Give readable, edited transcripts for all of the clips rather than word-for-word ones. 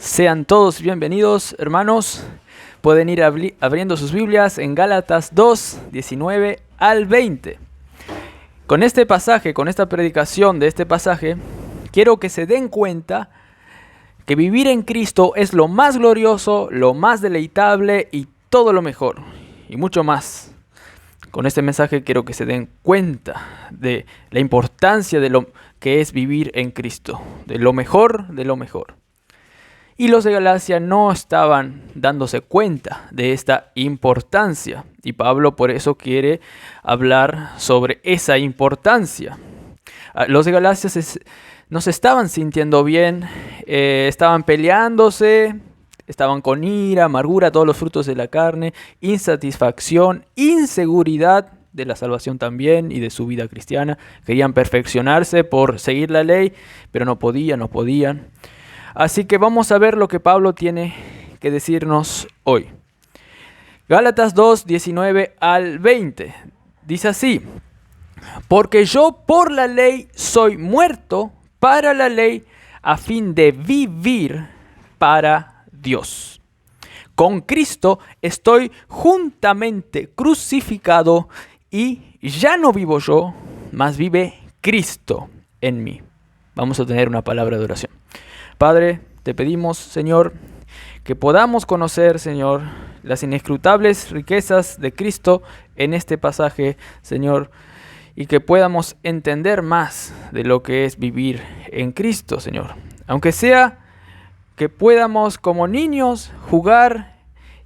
Sean todos bienvenidos, hermanos. Pueden ir abriendo sus Biblias en Gálatas 2, 19 al 20. Con este pasaje, con esta predicación de este pasaje, quiero que se den cuenta que vivir en Cristo es lo más glorioso, lo más deleitable y todo lo mejor, y mucho más. Con este mensaje quiero que se den cuenta de la importancia de lo que es vivir en Cristo, de lo mejor de lo mejor. Y los de Galacia no estaban dándose cuenta de esta importancia. Y Pablo por eso quiere hablar sobre esa importancia. Los de Galacia no se estaban sintiendo bien, estaban peleándose, estaban con ira, amargura, todos los frutos de la carne, insatisfacción, inseguridad de la salvación también y de su vida cristiana. Querían perfeccionarse por seguir la ley, pero no podían. Así que vamos a ver lo que Pablo tiene que decirnos hoy. Gálatas 2, 19 al 20. Dice así: porque yo por la ley soy muerto para la ley, a fin de vivir para Dios. Con Cristo estoy juntamente crucificado y ya no vivo yo, mas vive Cristo en mí. Vamos a tener una palabra de oración. Padre, te pedimos, Señor, que podamos conocer, Señor, las inescrutables riquezas de Cristo en este pasaje, Señor, y que podamos entender más de lo que es vivir en Cristo, Señor. Aunque sea que podamos, como niños, jugar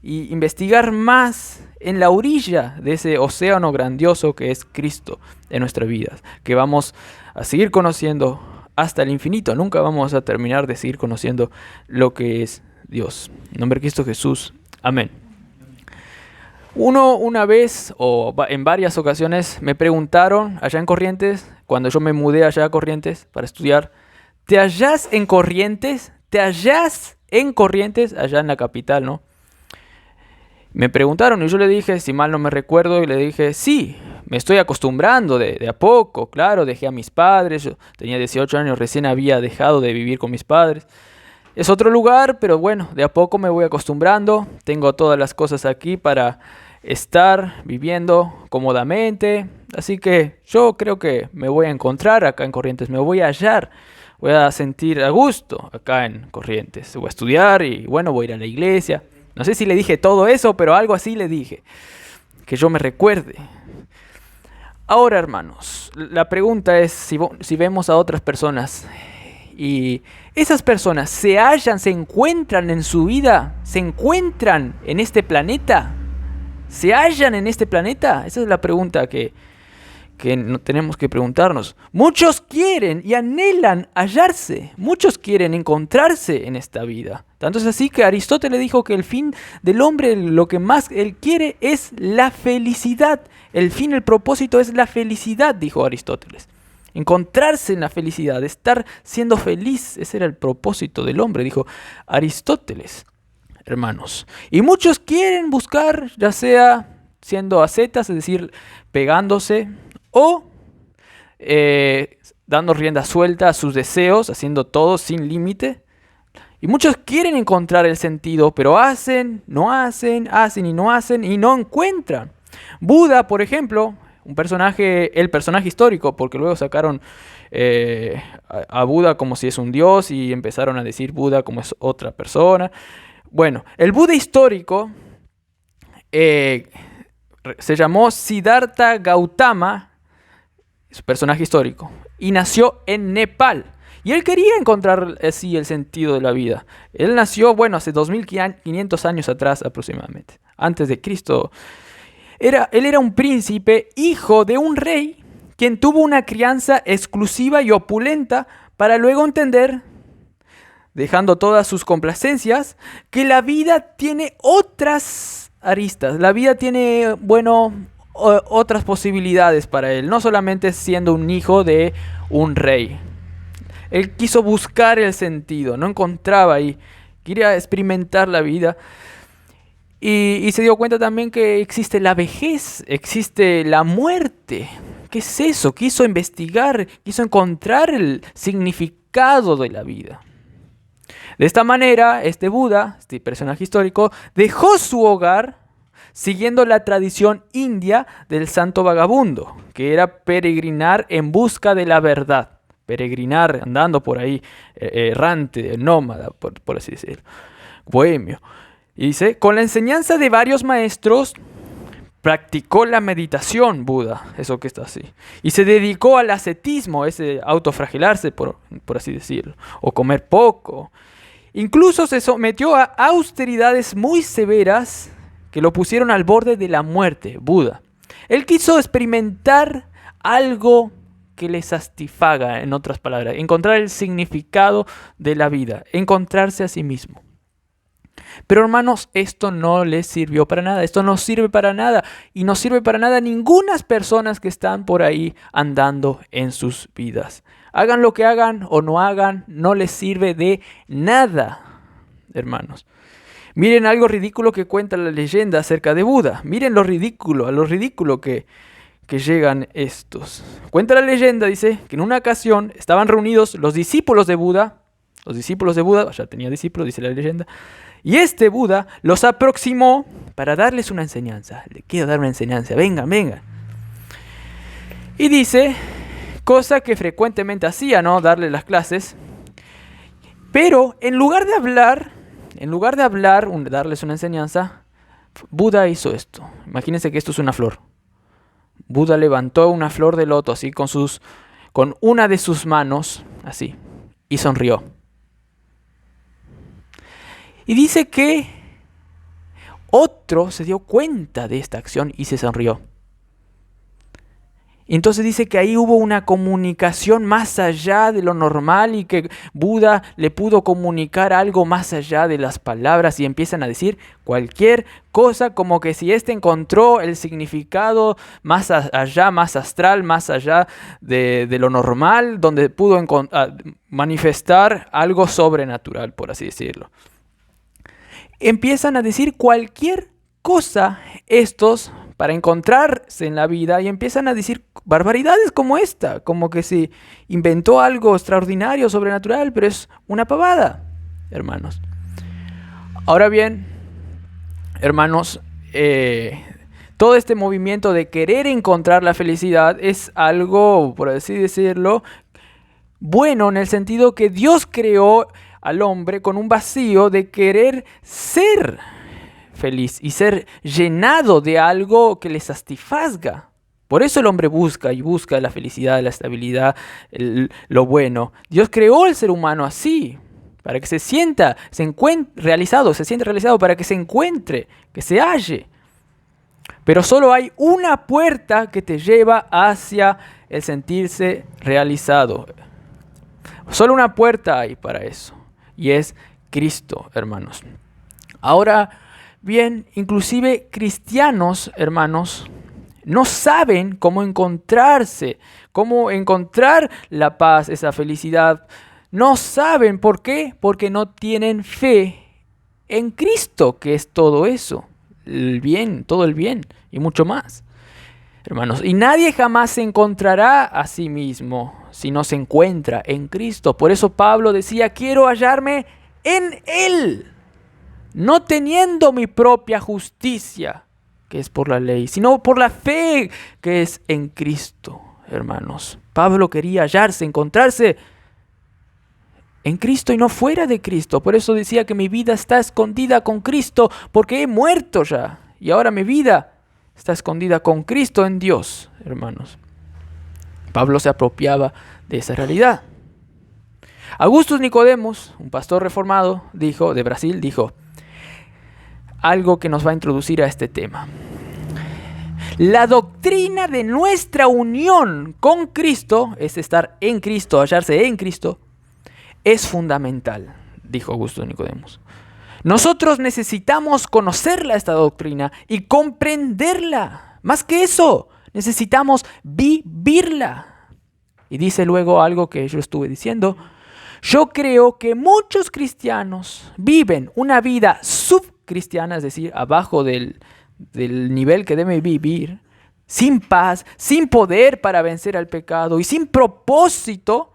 e investigar más en la orilla de ese océano grandioso que es Cristo en nuestra vida, que vamos a seguir conociendo hasta el infinito. Nunca vamos a terminar de seguir conociendo lo que es Dios. En nombre de Cristo Jesús. Amén. Una vez o en varias ocasiones me preguntaron allá en Corrientes, cuando yo me mudé allá a Corrientes para estudiar: ¿te hallás en Corrientes? ¿Te hallás en Corrientes? Allá en la capital, ¿no? Me preguntaron y yo le dije, si mal no me recuerdo, y le dije, sí, me estoy acostumbrando de a poco, claro, dejé a mis padres, yo tenía 18 años, recién había dejado de vivir con mis padres. Es otro lugar, pero bueno, de a poco me voy acostumbrando, tengo todas las cosas aquí para estar viviendo cómodamente, así que yo creo que me voy a encontrar acá en Corrientes, me voy a hallar, voy a sentir a gusto acá en Corrientes, voy a estudiar y bueno, voy a ir a la iglesia. No sé si le dije todo eso, pero algo así le dije, que yo me recuerde. Ahora, hermanos, la pregunta es si vemos a otras personas y esas personas se encuentran en su vida, se encuentran en este planeta, se hallan en este planeta. Esa es la pregunta que no tenemos que preguntarnos. Muchos quieren y anhelan hallarse, muchos quieren encontrarse en esta vida. Tanto es así que Aristóteles dijo que el fin del hombre, lo que más él quiere es la felicidad. El fin, el propósito es la felicidad, dijo Aristóteles. Encontrarse en la felicidad, estar siendo feliz, ese era el propósito del hombre, dijo Aristóteles, hermanos. Y muchos quieren buscar, ya sea siendo ascetas, es decir, pegándose, o dando rienda suelta a sus deseos, haciendo todo sin límite. Y muchos quieren encontrar el sentido, pero hacen y no encuentran. Buda, por ejemplo, el personaje histórico, porque luego sacaron a Buda como si es un dios y empezaron a decir Buda como es otra persona. Bueno, el Buda histórico se llamó Siddhartha Gautama, su personaje histórico, y nació en Nepal. Y él quería encontrar así el sentido de la vida. Él nació, hace 2500 años atrás aproximadamente, antes de Cristo. Él era un príncipe, hijo de un rey, quien tuvo una crianza exclusiva y opulenta para luego entender, dejando todas sus complacencias, que la vida tiene otras aristas. La vida tiene, otras posibilidades para él, no solamente siendo un hijo de un rey. Él quiso buscar el sentido, no encontraba y quería experimentar la vida. Y se dio cuenta también que existe la vejez, existe la muerte. ¿Qué es eso? Quiso investigar, quiso encontrar el significado de la vida. De esta manera, este Buda, este personaje histórico, dejó su hogar siguiendo la tradición india del santo vagabundo, que era peregrinar en busca de la verdad. Peregrinar, andando por ahí, errante, nómada, por así decirlo, bohemio. Y dice, con la enseñanza de varios maestros, practicó la meditación Buda, eso que está así, y se dedicó al ascetismo, ese autoflagelarse, por así decirlo, o comer poco. Incluso se sometió a austeridades muy severas que lo pusieron al borde de la muerte, Buda. Él quiso experimentar algo que le satisfaga, en otras palabras, encontrar el significado de la vida, encontrarse a sí mismo. Pero hermanos, esto no les sirvió para nada, esto no sirve para nada y no sirve para nada a ninguna personas que están por ahí andando en sus vidas. Hagan lo que hagan o no hagan, no les sirve de nada, hermanos. Miren algo ridículo que cuenta la leyenda acerca de Buda. Miren lo ridículo que llegan estos. Cuenta la leyenda, dice, que en una ocasión estaban reunidos los discípulos de Buda, ya tenía discípulos, dice la leyenda, y este Buda los aproximó para darles una enseñanza. Le quiero dar una enseñanza, vengan. Y dice, cosa que frecuentemente hacía, ¿no? Darle las clases. Pero en lugar de hablar, darles una enseñanza, Buda hizo esto. Imagínense que esto es una flor. Buda levantó una flor de loto así con una de sus manos, así, y sonrió. Y dice que otro se dio cuenta de esta acción y se sonrió. Entonces dice que ahí hubo una comunicación más allá de lo normal y que Buda le pudo comunicar algo más allá de las palabras y empiezan a decir cualquier cosa como que si éste encontró el significado más allá, más astral, más allá de lo normal, donde pudo manifestar algo sobrenatural, por así decirlo. Empiezan a decir cualquier cosa estos para encontrarse en la vida y empiezan a decir barbaridades como esta, como que se inventó algo extraordinario, sobrenatural, pero es una pavada, hermanos. Ahora bien, hermanos, todo este movimiento de querer encontrar la felicidad es algo, por así decirlo, bueno en el sentido que Dios creó al hombre con un vacío de querer ser feliz y ser llenado de algo que le satisfazga. Por eso el hombre busca la felicidad, la estabilidad, lo bueno. Dios creó al ser humano así, para que se sienta realizado, para que se encuentre, que se halle. Pero solo hay una puerta que te lleva hacia el sentirse realizado. Solo una puerta hay para eso, y es Cristo, hermanos. Ahora bien, inclusive cristianos, hermanos, no saben cómo encontrarse, cómo encontrar la paz, esa felicidad. No saben por qué, porque no tienen fe en Cristo, que es todo eso, el bien, todo el bien y mucho más. Hermanos, y nadie jamás se encontrará a sí mismo si no se encuentra en Cristo. Por eso Pablo decía, quiero hallarme en Él, no teniendo mi propia justicia, que es por la ley, sino por la fe que es en Cristo, hermanos. Pablo quería hallarse, encontrarse en Cristo y no fuera de Cristo. Por eso decía que mi vida está escondida con Cristo, porque he muerto ya. Y ahora mi vida está escondida con Cristo en Dios, hermanos. Pablo se apropiaba de esa realidad. Augustus Nicodemos, un pastor reformado de Brasil, dijo algo que nos va a introducir a este tema. La doctrina de nuestra unión con Cristo, es estar en Cristo, hallarse en Cristo, es fundamental, dijo Augusto Nicodemos. Nosotros necesitamos conocerla, esta doctrina, y comprenderla. Más que eso, necesitamos vivirla. Y dice luego algo que yo estuve diciendo. Yo creo que muchos cristianos viven una vida subcristiana, es decir, abajo del nivel que deben vivir, sin paz, sin poder para vencer al pecado y sin propósito,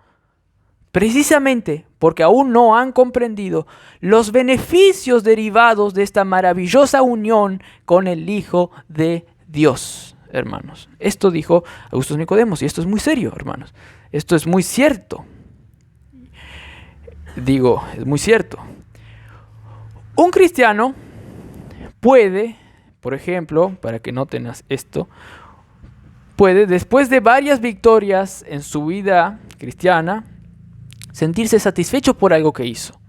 precisamente porque aún no han comprendido los beneficios derivados de esta maravillosa unión con el Hijo de Dios, hermanos. Esto dijo Augusto Nicodemos, y esto es muy serio, hermanos. Esto es muy cierto. Es muy cierto. Un cristiano puede, por ejemplo, para que noten esto, puede, después de varias victorias en su vida cristiana, sentirse satisfecho por algo que hizo.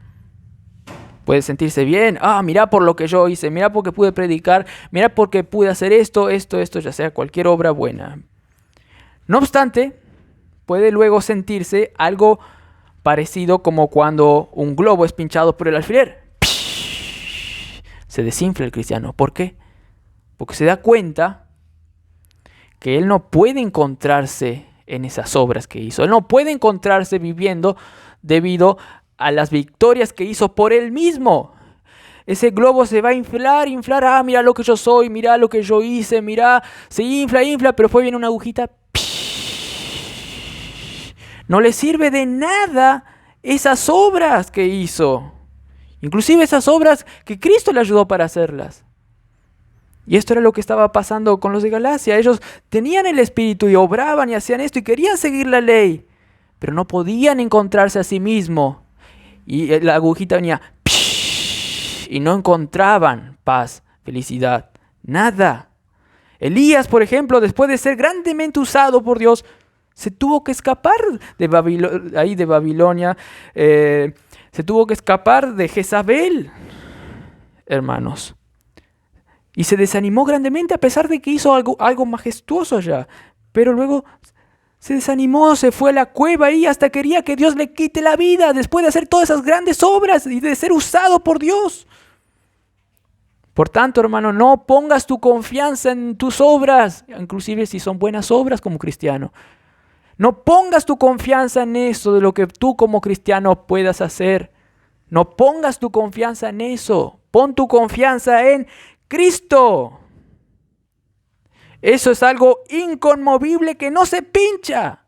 Puede sentirse bien, mira por lo que yo hice, mira porque pude predicar, mira porque pude hacer esto, ya sea cualquier obra buena. No obstante, puede luego sentirse algo parecido como cuando un globo es pinchado por el alfiler. Se desinfla el cristiano. ¿Por qué? Porque se da cuenta que él no puede encontrarse en esas obras que hizo. Él no puede encontrarse viviendo debido a las victorias que hizo por él mismo. Ese globo se va a inflar, mira lo que yo soy, mira lo que yo hice, mira, se infla, pero después viene una agujita. No le sirve de nada esas obras que hizo. Inclusive esas obras que Cristo le ayudó para hacerlas. Y esto era lo que estaba pasando con los de Galacia. Ellos tenían el Espíritu y obraban y hacían esto y querían seguir la ley, pero no podían encontrarse a sí mismos. Y la agujita venía y no encontraban paz, felicidad, nada. Elías, por ejemplo, después de ser grandemente usado por Dios, se tuvo que escapar de Babilonia, se tuvo que escapar de Jezabel, hermanos. Y se desanimó grandemente a pesar de que hizo algo majestuoso allá. Pero luego se desanimó, se fue a la cueva y hasta quería que Dios le quite la vida después de hacer todas esas grandes obras y de ser usado por Dios. Por tanto, hermano, no pongas tu confianza en tus obras, inclusive si son buenas obras como cristiano. No pongas tu confianza en eso, de lo que tú como cristiano puedas hacer. No pongas tu confianza en eso. Pon tu confianza en Cristo. Eso es algo inconmovible que no se pincha.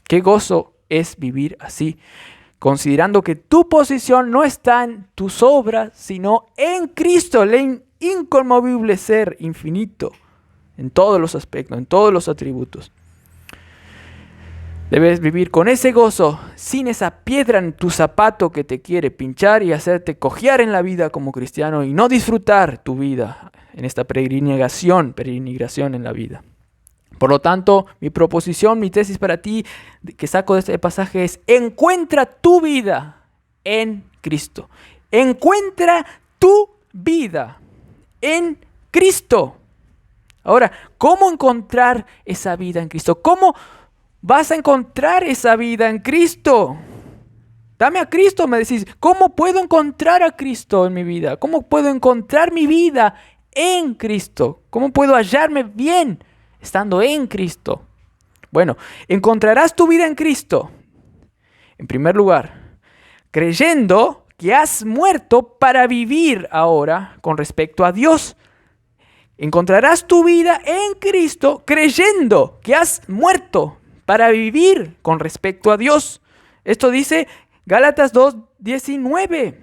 Qué gozo es vivir así, considerando que tu posición no está en tus obras, sino en Cristo, el inconmovible ser infinito, en todos los aspectos, en todos los atributos. Debes vivir con ese gozo, sin esa piedra en tu zapato que te quiere pinchar y hacerte cojear en la vida como cristiano y no disfrutar tu vida en esta peregrinación en la vida. Por lo tanto, mi proposición, mi tesis para ti que saco de este pasaje es: encuentra tu vida en Cristo. Encuentra tu vida en Cristo. Ahora, ¿cómo encontrar esa vida en Cristo? ¿Cómo vas a encontrar esa vida en Cristo? Dame a Cristo, me decís. ¿Cómo puedo encontrar a Cristo en mi vida? ¿Cómo puedo encontrar mi vida en Cristo? ¿Cómo puedo hallarme bien estando en Cristo? Bueno, encontrarás tu vida en Cristo, en primer lugar, creyendo que has muerto para vivir ahora con respecto a Dios. Encontrarás tu vida en Cristo creyendo que has muerto para vivir con respecto a Dios. Esto dice Gálatas 2:19.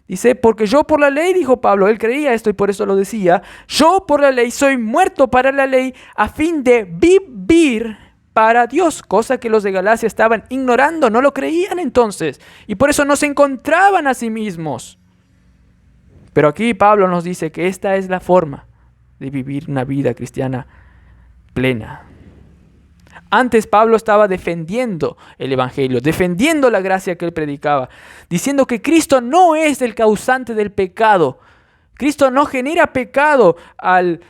Dice, porque yo por la ley, dijo Pablo, él creía esto y por eso lo decía, yo por la ley soy muerto para la ley a fin de vivir para Dios, cosa que los de Galacia estaban ignorando, no lo creían entonces, y por eso no se encontraban a sí mismos. Pero aquí Pablo nos dice que esta es la forma de vivir una vida cristiana plena. Antes Pablo estaba defendiendo el evangelio, defendiendo la gracia que él predicaba, diciendo que Cristo no es el causante del pecado. Cristo no genera pecado al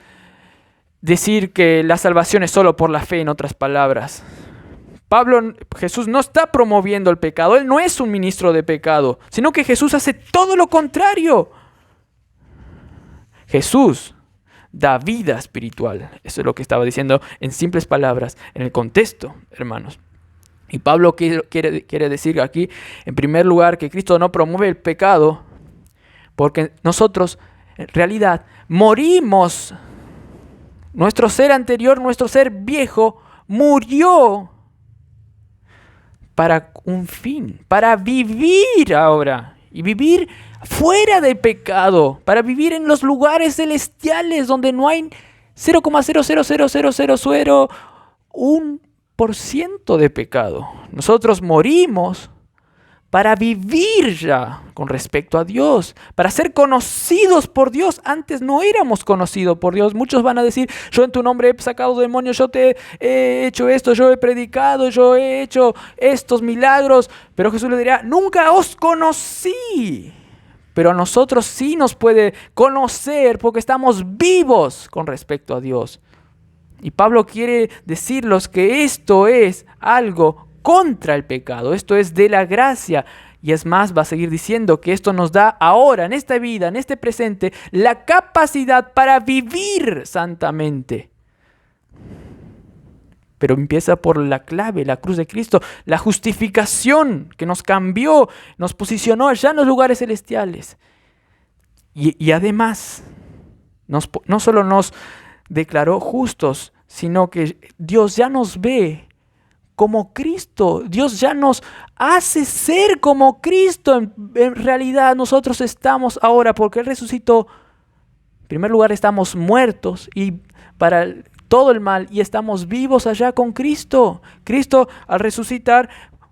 decir que la salvación es solo por la fe, en otras palabras. Jesús no está promoviendo el pecado, él no es un ministro de pecado, sino que Jesús hace todo lo contrario. Jesús da vida espiritual. Eso es lo que estaba diciendo en simples palabras, en el contexto, hermanos. Y Pablo quiere decir aquí, en primer lugar, que Cristo no promueve el pecado, porque nosotros, en realidad, morimos. Nuestro ser anterior, nuestro ser viejo, murió para un fin, para vivir ahora y vivir fuera del pecado, para vivir en los lugares celestiales donde no hay 0,0000001% de pecado. Nosotros morimos para vivir ya con respecto a Dios, para ser conocidos por Dios. Antes no éramos conocidos por Dios. Muchos van a decir, yo en tu nombre he sacado demonios, yo te he hecho esto, yo he predicado, yo he hecho estos milagros. Pero Jesús le dirá, nunca os conocí. Pero a nosotros sí nos puede conocer porque estamos vivos con respecto a Dios. Y Pablo quiere decirnos que esto es algo contra el pecado, esto es de la gracia. Y es más, va a seguir diciendo que esto nos da ahora, en esta vida, en este presente, la capacidad para vivir santamente. Pero empieza por la clave, la cruz de Cristo, la justificación que nos cambió, nos posicionó allá en los lugares celestiales. Y además, no solo nos declaró justos, sino que Dios ya nos ve como Cristo. Dios ya nos hace ser como Cristo. En realidad nosotros estamos ahora, porque Él resucitó, en primer lugar estamos muertos y para todo el mal, y estamos vivos allá con Cristo. Cristo al resucitar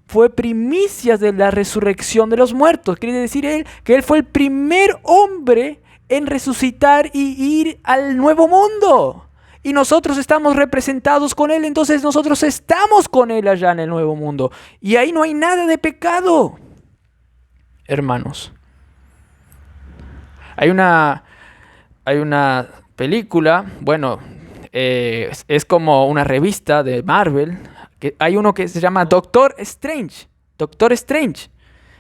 fue primicias de la resurrección de los muertos. Quiere decir que Él fue el primer hombre en resucitar y ir al nuevo mundo. Y nosotros estamos representados con Él, entonces nosotros estamos con Él allá en el nuevo mundo. Y ahí no hay nada de pecado. Hermanos, hay una película, bueno, es como una revista de Marvel, que hay uno que se llama Doctor Strange. Doctor Strange.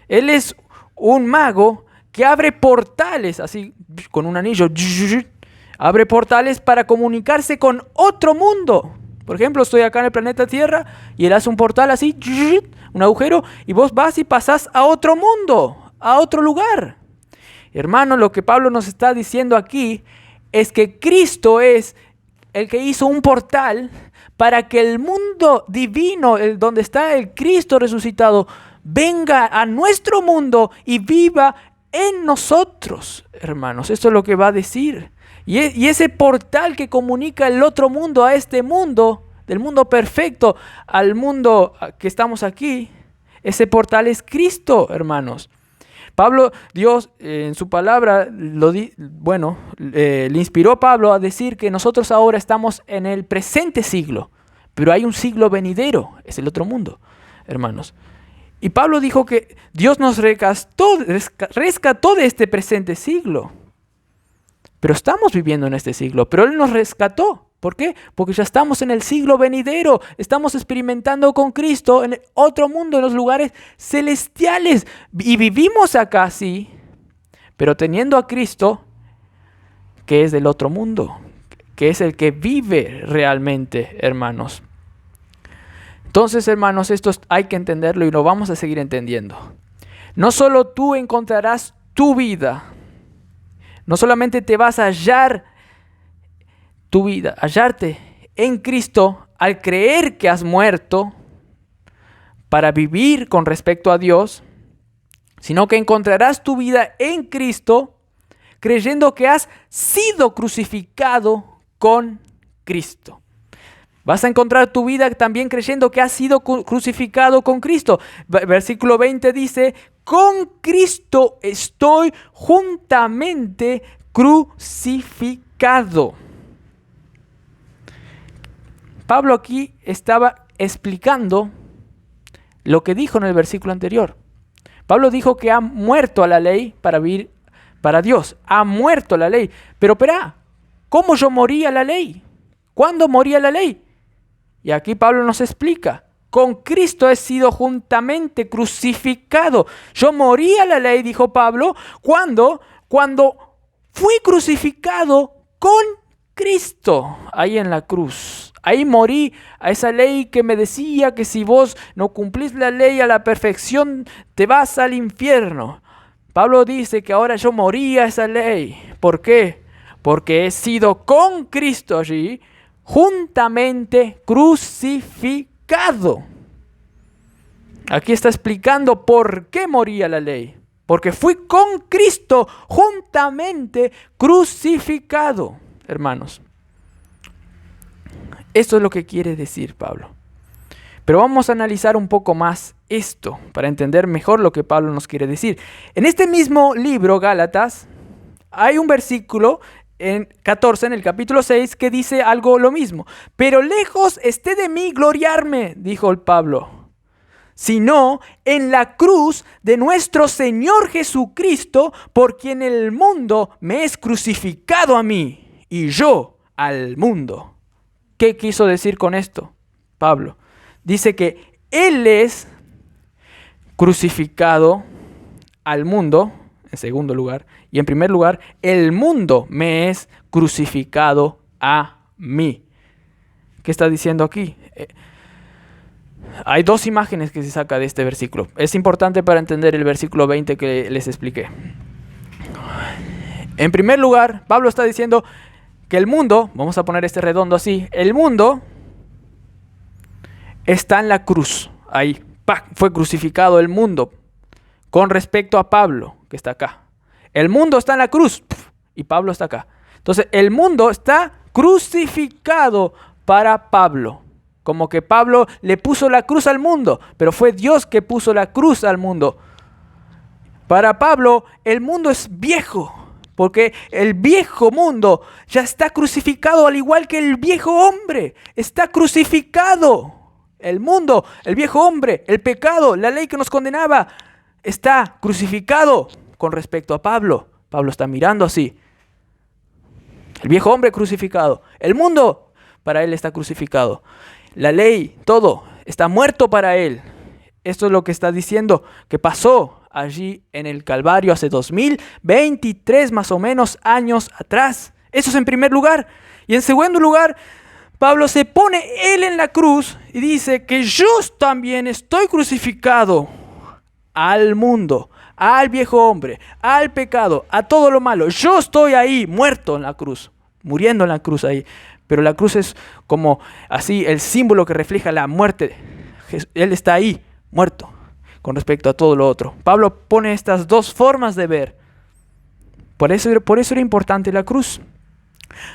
Él es un mago que abre portales, así con un anillo. Abre portales para comunicarse con otro mundo. Por ejemplo, estoy acá en el planeta Tierra y él hace un portal así, un agujero, y vos vas y pasás a otro mundo, a otro lugar. Hermano, lo que Pablo nos está diciendo aquí es que Cristo es el que hizo un portal para que el mundo divino, donde está el Cristo resucitado, venga a nuestro mundo y viva en nosotros, hermanos. Esto es lo que va a decir. Y ese portal que comunica el otro mundo a este mundo, del mundo perfecto al mundo que estamos aquí, ese portal es Cristo, hermanos. Pablo, Dios en su palabra, le inspiró a Pablo a decir que nosotros ahora estamos en el presente siglo, pero hay un siglo venidero, es el otro mundo, hermanos. Y Pablo dijo que Dios nos rescató de este presente siglo. Pero estamos viviendo en este siglo, pero Él nos rescató. ¿Por qué? Porque ya estamos en el siglo venidero, estamos experimentando con Cristo en otro mundo, en los lugares celestiales. Y vivimos acá, sí, pero teniendo a Cristo, que es del otro mundo, que es el que vive realmente, hermanos. Entonces, hermanos, esto hay que entenderlo y lo vamos a seguir entendiendo. No solo tú encontrarás tu vida, no solamente te vas a hallar tu vida, hallarte en Cristo al creer que has muerto para vivir con respecto a Dios, sino que encontrarás tu vida en Cristo creyendo que has sido crucificado con Cristo. Vas a encontrar tu vida también creyendo que has sido crucificado con Cristo. Versículo 20 dice, con Cristo estoy juntamente crucificado. Pablo aquí estaba explicando lo que dijo en el versículo anterior. Pablo dijo que ha muerto a la ley para vivir para Dios. Ha muerto a la ley. Pero espera, ¿cómo yo morí a la ley? ¿Cuándo morí a la ley? Y aquí Pablo nos explica, con Cristo he sido juntamente crucificado. Yo morí a la ley, dijo Pablo, cuando fui crucificado con Cristo, ahí en la cruz. Ahí morí a esa ley que me decía que si vos no cumplís la ley a la perfección, te vas al infierno. Pablo dice que ahora yo morí a esa ley. ¿Por qué? Porque he sido con Cristo allí, juntamente crucificado. Aquí está explicando por qué moría la ley. Porque fui con Cristo juntamente crucificado, hermanos. Esto es lo que quiere decir Pablo. Pero vamos a analizar un poco más esto para entender mejor lo que Pablo nos quiere decir. En este mismo libro, Gálatas, hay un versículo en 14, en el capítulo 6, que dice algo lo mismo. Pero lejos esté de mí gloriarme, dijo el Pablo, sino en la cruz de nuestro Señor Jesucristo, por quien el mundo me es crucificado a mí y yo al mundo. ¿Qué quiso decir con esto, Pablo? Dice que Él es crucificado al mundo, en segundo lugar, y en primer lugar, el mundo me es crucificado a mí. ¿Qué está diciendo aquí? Hay dos imágenes que se saca de este versículo. Es importante para entender el versículo 20 que les expliqué. En primer lugar, Pablo está diciendo que el mundo, vamos a poner este redondo así, el mundo está en la cruz, ahí, ¡pac! Fue crucificado el mundo con respecto a Pablo, que está acá. El mundo está en la cruz, ¡puf! Y Pablo está acá. Entonces, el mundo está crucificado para Pablo. Como que Pablo le puso la cruz al mundo, pero fue Dios que puso la cruz al mundo. Para Pablo, el mundo es viejo, porque el viejo mundo ya está crucificado, al igual que el viejo hombre está crucificado. El mundo, el viejo hombre, el pecado, la ley que nos condenaba, está crucificado con respecto a Pablo. Pablo está mirando así. El viejo hombre crucificado. El mundo para él está crucificado. La ley, todo, está muerto para él. Esto es lo que está diciendo que pasó allí en el Calvario hace 2023 más o menos años atrás. Eso es en primer lugar. Y en segundo lugar, Pablo se pone él en la cruz y dice que yo también estoy crucificado al mundo, al viejo hombre, al pecado, a todo lo malo. Yo estoy ahí muerto en la cruz, muriendo en la cruz ahí. Pero la cruz es como así el símbolo que refleja la muerte. Él está ahí, muerto, con respecto a todo lo otro. Pablo pone estas dos formas de ver. Por eso era importante la cruz.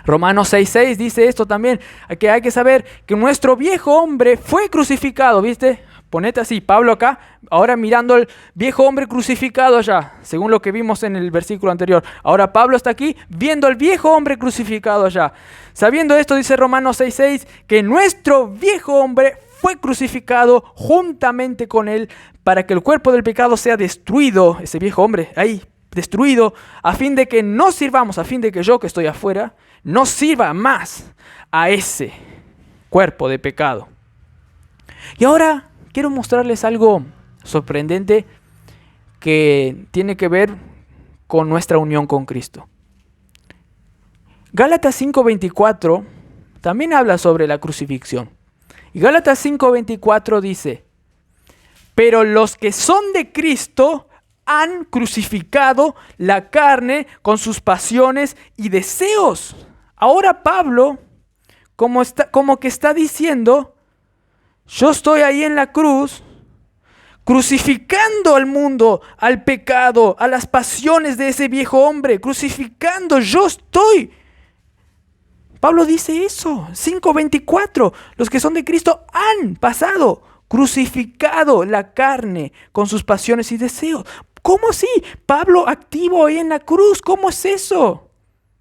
Romanos 6:6 dice esto también, que hay que saber que nuestro viejo hombre fue crucificado, ¿viste? Ponete así, Pablo acá, ahora mirando al viejo hombre crucificado allá, según lo que vimos en el versículo anterior. Ahora Pablo está aquí viendo al viejo hombre crucificado allá. Sabiendo esto, dice Romanos 6:6, que nuestro viejo hombre fue crucificado juntamente con él para que el cuerpo del pecado sea destruido, ese viejo hombre ahí, destruido, a fin de que no sirvamos, a fin de que yo que estoy afuera, no sirva más a ese cuerpo de pecado. Y ahora quiero mostrarles algo sorprendente que tiene que ver con nuestra unión con Cristo. Gálatas 5:24 también habla sobre la crucifixión. Y Gálatas 5:24 dice, pero los que son de Cristo han crucificado la carne con sus pasiones y deseos. Ahora Pablo, como que está diciendo, yo estoy ahí en la cruz, crucificando al mundo, al pecado, a las pasiones de ese viejo hombre, crucificando, yo estoy. Pablo dice eso, 5:24, los que son de Cristo han pasado, crucificado la carne con sus pasiones y deseos. ¿Cómo así? Pablo activo ahí en la cruz, ¿cómo es eso?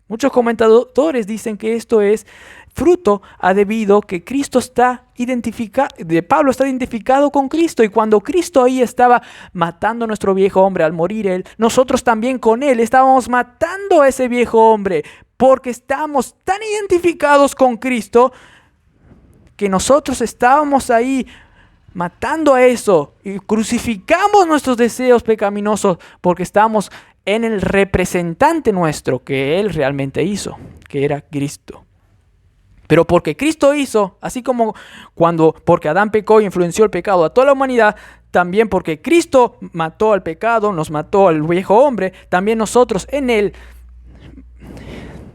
Muchos comentadores dicen que esto es fruto debido que Cristo está identificado, Pablo está identificado con Cristo, y cuando Cristo ahí estaba matando a nuestro viejo hombre al morir él, nosotros también con él estábamos matando a ese viejo hombre, porque estamos tan identificados con Cristo que nosotros estábamos ahí matando a eso y crucificamos nuestros deseos pecaminosos porque estamos en el representante nuestro que Él realmente hizo, que era Cristo. Pero porque Cristo hizo, así como porque Adán pecó y influenció el pecado a toda la humanidad, también porque Cristo mató al pecado, nos mató al viejo hombre, también nosotros en Él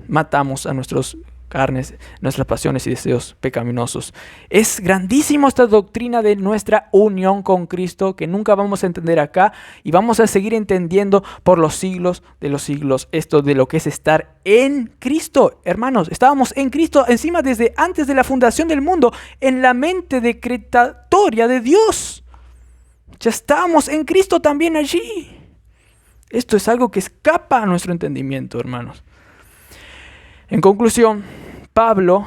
matamos a nuestros carnes, nuestras pasiones y deseos pecaminosos. Es grandísimo esta doctrina de nuestra unión con Cristo que nunca vamos a entender acá y vamos a seguir entendiendo por los siglos de los siglos esto de lo que es estar en Cristo. Hermanos, estábamos en Cristo encima desde antes de la fundación del mundo, en la mente decretatoria de Dios. Ya estábamos en Cristo también allí. Esto es algo que escapa a nuestro entendimiento, hermanos. En conclusión, Pablo,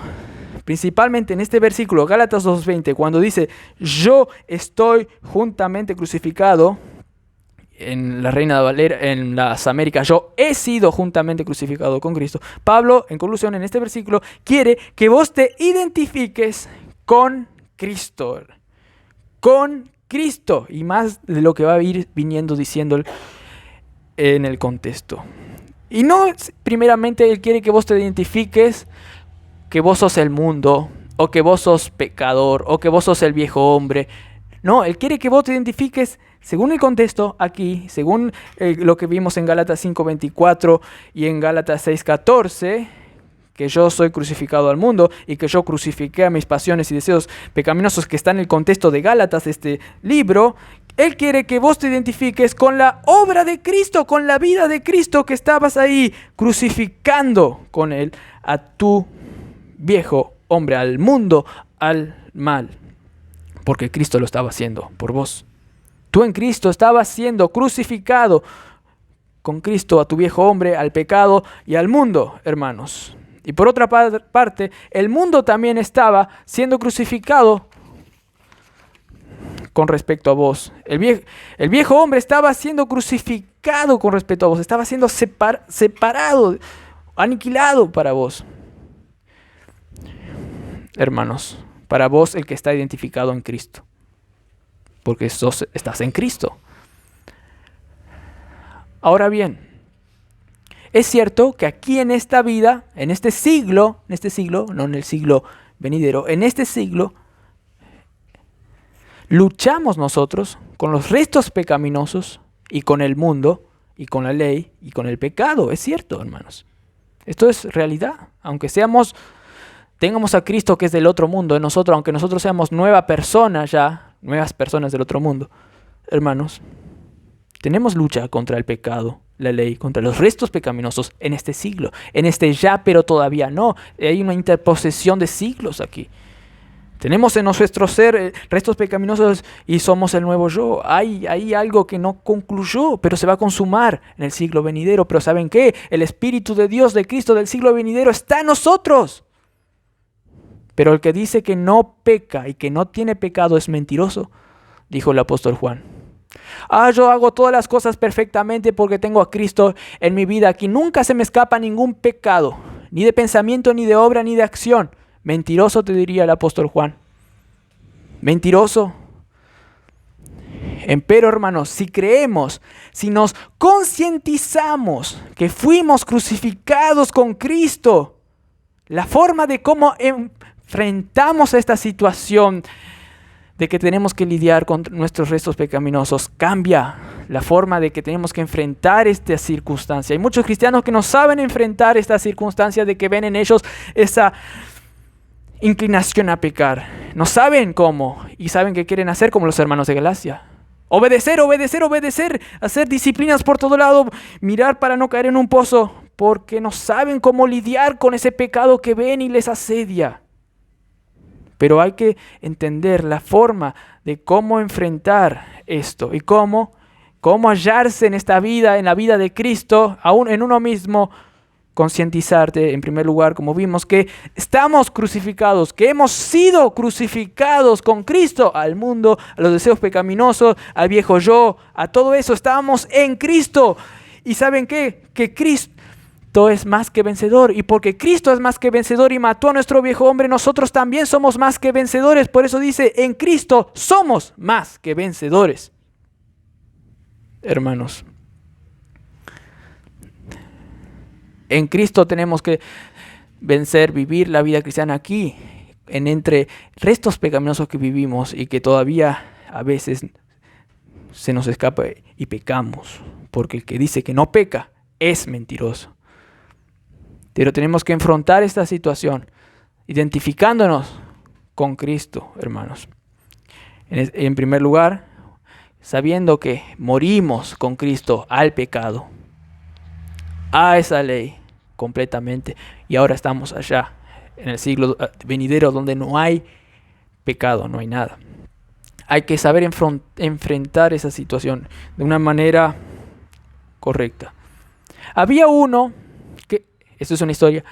principalmente en este versículo, Gálatas 2:20, cuando dice, yo estoy juntamente crucificado, en la Reina Valera, en las Américas, yo he sido juntamente crucificado con Cristo. Pablo, en conclusión, en este versículo, quiere que vos te identifiques con Cristo. Con Cristo. Y más de lo que va a ir viniendo diciendo en el contexto. Y no, primeramente, Él quiere que vos te identifiques que vos sos el mundo, o que vos sos pecador, o que vos sos el viejo hombre. No, Él quiere que vos te identifiques según el contexto aquí, según lo que vimos en Gálatas 5:24 y en Gálatas 6:14, que yo soy crucificado al mundo y que yo crucifiqué a mis pasiones y deseos pecaminosos, que está en el contexto de Gálatas, este libro. Él quiere que vos te identifiques con la obra de Cristo, con la vida de Cristo, que estabas ahí crucificando con Él a tu viejo hombre, al mundo, al mal. Porque Cristo lo estaba haciendo por vos. Tú en Cristo estabas siendo crucificado con Cristo a tu viejo hombre, al pecado y al mundo, hermanos. Y por otra parte, el mundo también estaba siendo crucificado con respecto a vos. El viejo hombre estaba siendo crucificado con respecto a vos. Estaba siendo separado, aniquilado para vos. Hermanos, para vos el que está identificado en Cristo. Porque estás en Cristo. Ahora bien, es cierto que aquí en esta vida, en este siglo, no en el siglo venidero, en este siglo, luchamos nosotros con los restos pecaminosos y con el mundo y con la ley y con el pecado. Es cierto, hermanos. Esto es realidad. Aunque tengamos a Cristo que es del otro mundo en nosotros, aunque nosotros seamos nuevas personas del otro mundo, hermanos, tenemos lucha contra el pecado, la ley, contra los restos pecaminosos en este siglo, en este ya, pero todavía no. Hay una interposición de siglos aquí. Tenemos en nuestro ser restos pecaminosos y somos el nuevo yo. Hay algo que no concluyó, pero se va a consumar en el siglo venidero. Pero ¿saben qué? El Espíritu de Dios, de Cristo del siglo venidero está en nosotros. Pero el que dice que no peca y que no tiene pecado es mentiroso, dijo el apóstol Juan. Yo hago todas las cosas perfectamente porque tengo a Cristo en mi vida. Aquí nunca se me escapa ningún pecado, ni de pensamiento, ni de obra, ni de acción. Mentiroso, te diría el apóstol Juan. Mentiroso. Empero, hermanos, si creemos, si nos concientizamos que fuimos crucificados con Cristo, la forma de cómo enfrentamos esta situación de que tenemos que lidiar con nuestros restos pecaminosos cambia. La forma de que tenemos que enfrentar esta circunstancia. Hay muchos cristianos que no saben enfrentar esta circunstancia, de que ven en ellos esa inclinación a pecar. No saben cómo y saben que quieren hacer como los hermanos de Galacia. Obedecer, hacer disciplinas por todo lado, mirar para no caer en un pozo, porque no saben cómo lidiar con ese pecado que ven y les asedia. Pero hay que entender la forma de cómo enfrentar esto y cómo hallarse en esta vida, en la vida de Cristo, aún en uno mismo. Concientizarte, en primer lugar, como vimos, que estamos crucificados, que hemos sido crucificados con Cristo al mundo, a los deseos pecaminosos, al viejo yo, a todo eso. Estábamos en Cristo. ¿Y saben qué? Que Cristo es más que vencedor. Y porque Cristo es más que vencedor y mató a nuestro viejo hombre, nosotros también somos más que vencedores. Por eso dice, en Cristo somos más que vencedores. Hermanos, en Cristo tenemos que vencer, vivir la vida cristiana aquí, entre restos pecaminosos que vivimos y que todavía a veces se nos escapa y pecamos, porque el que dice que no peca es mentiroso. Pero tenemos que enfrentar esta situación, identificándonos con Cristo, hermanos. En primer lugar, sabiendo que morimos con Cristo al pecado, a esa ley completamente, y ahora estamos allá, en el siglo venidero, donde no hay pecado, no hay nada. Hay que saber enfrentar esa situación de una manera correcta. Había uno, esto es una historia,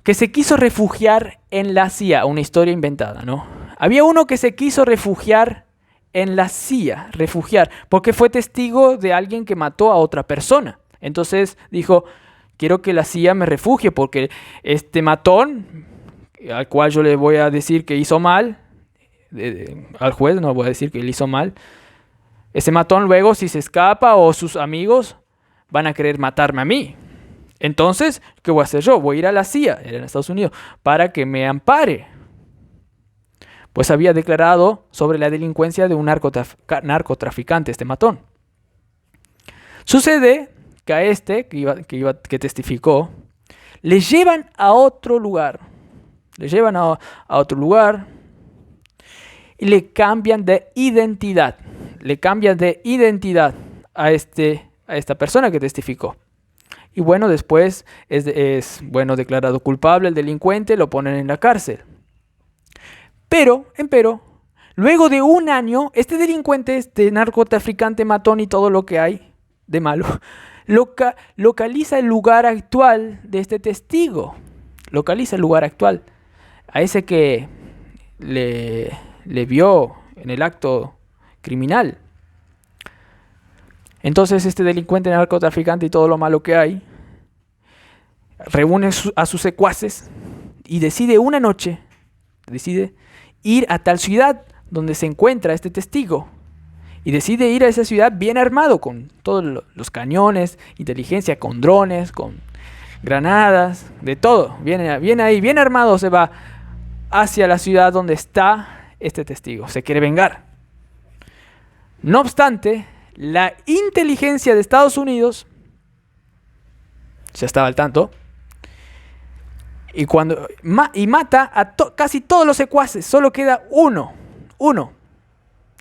que se quiso refugiar en la CIA, una historia inventada, ¿no? Había uno que se quiso refugiar en la CIA, porque fue testigo de alguien que mató a otra persona. Entonces dijo, quiero que la CIA me refugie porque este matón, al cual yo le voy a decir que hizo mal, al juez no le voy a decir que él hizo mal, ese matón luego si se escapa o sus amigos van a querer matarme a mí. Entonces, ¿qué voy a hacer yo? Voy a ir a la CIA, era en Estados Unidos, para que me ampare. Pues había declarado sobre la delincuencia de un narcotraficante, este matón. Sucede que a este, que testificó, le llevan a otro lugar. Le llevan a otro lugar y le cambian de identidad. Le cambian de identidad a esta persona que testificó. Y bueno, después es declarado culpable el delincuente, lo ponen en la cárcel. Pero, luego de un año, este delincuente, este narcotraficante, matón y todo lo que hay de malo, localiza el lugar actual de este testigo. Localiza el lugar actual. A ese que le vio en el acto criminal. Entonces este delincuente narcotraficante y todo lo malo que hay, reúne a sus secuaces y decide una noche, ir a tal ciudad donde se encuentra este testigo. Y decide ir a esa ciudad bien armado, con todos los cañones, inteligencia, con drones, con granadas, de todo. Viene ahí, bien armado, se va hacia la ciudad donde está este testigo. Se quiere vengar. No obstante, la inteligencia de Estados Unidos ya estaba al tanto y mata a casi todos los secuaces. Solo queda uno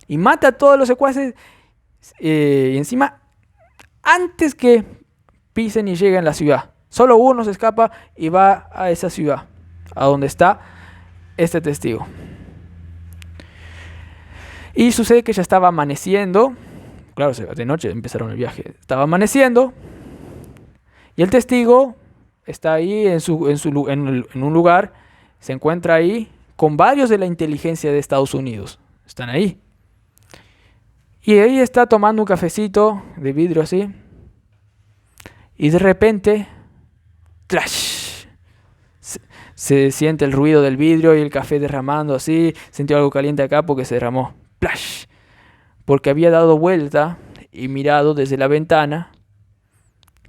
y mata a todos los secuaces y encima antes que pisen y lleguen a la ciudad. Solo uno se escapa y va a esa ciudad a donde está este testigo. Y sucede que ya estaba amaneciendo. Claro, de noche empezaron el viaje. Estaba amaneciendo y el testigo está ahí en un lugar, se encuentra ahí con varios de la inteligencia de Estados Unidos. Están ahí. Y ahí está tomando un cafecito de vidrio así. Y de repente, ¡clash! Se siente el ruido del vidrio y el café derramando así. Sintió algo caliente acá porque se derramó. ¡Plash! Porque había dado vuelta y mirado desde la ventana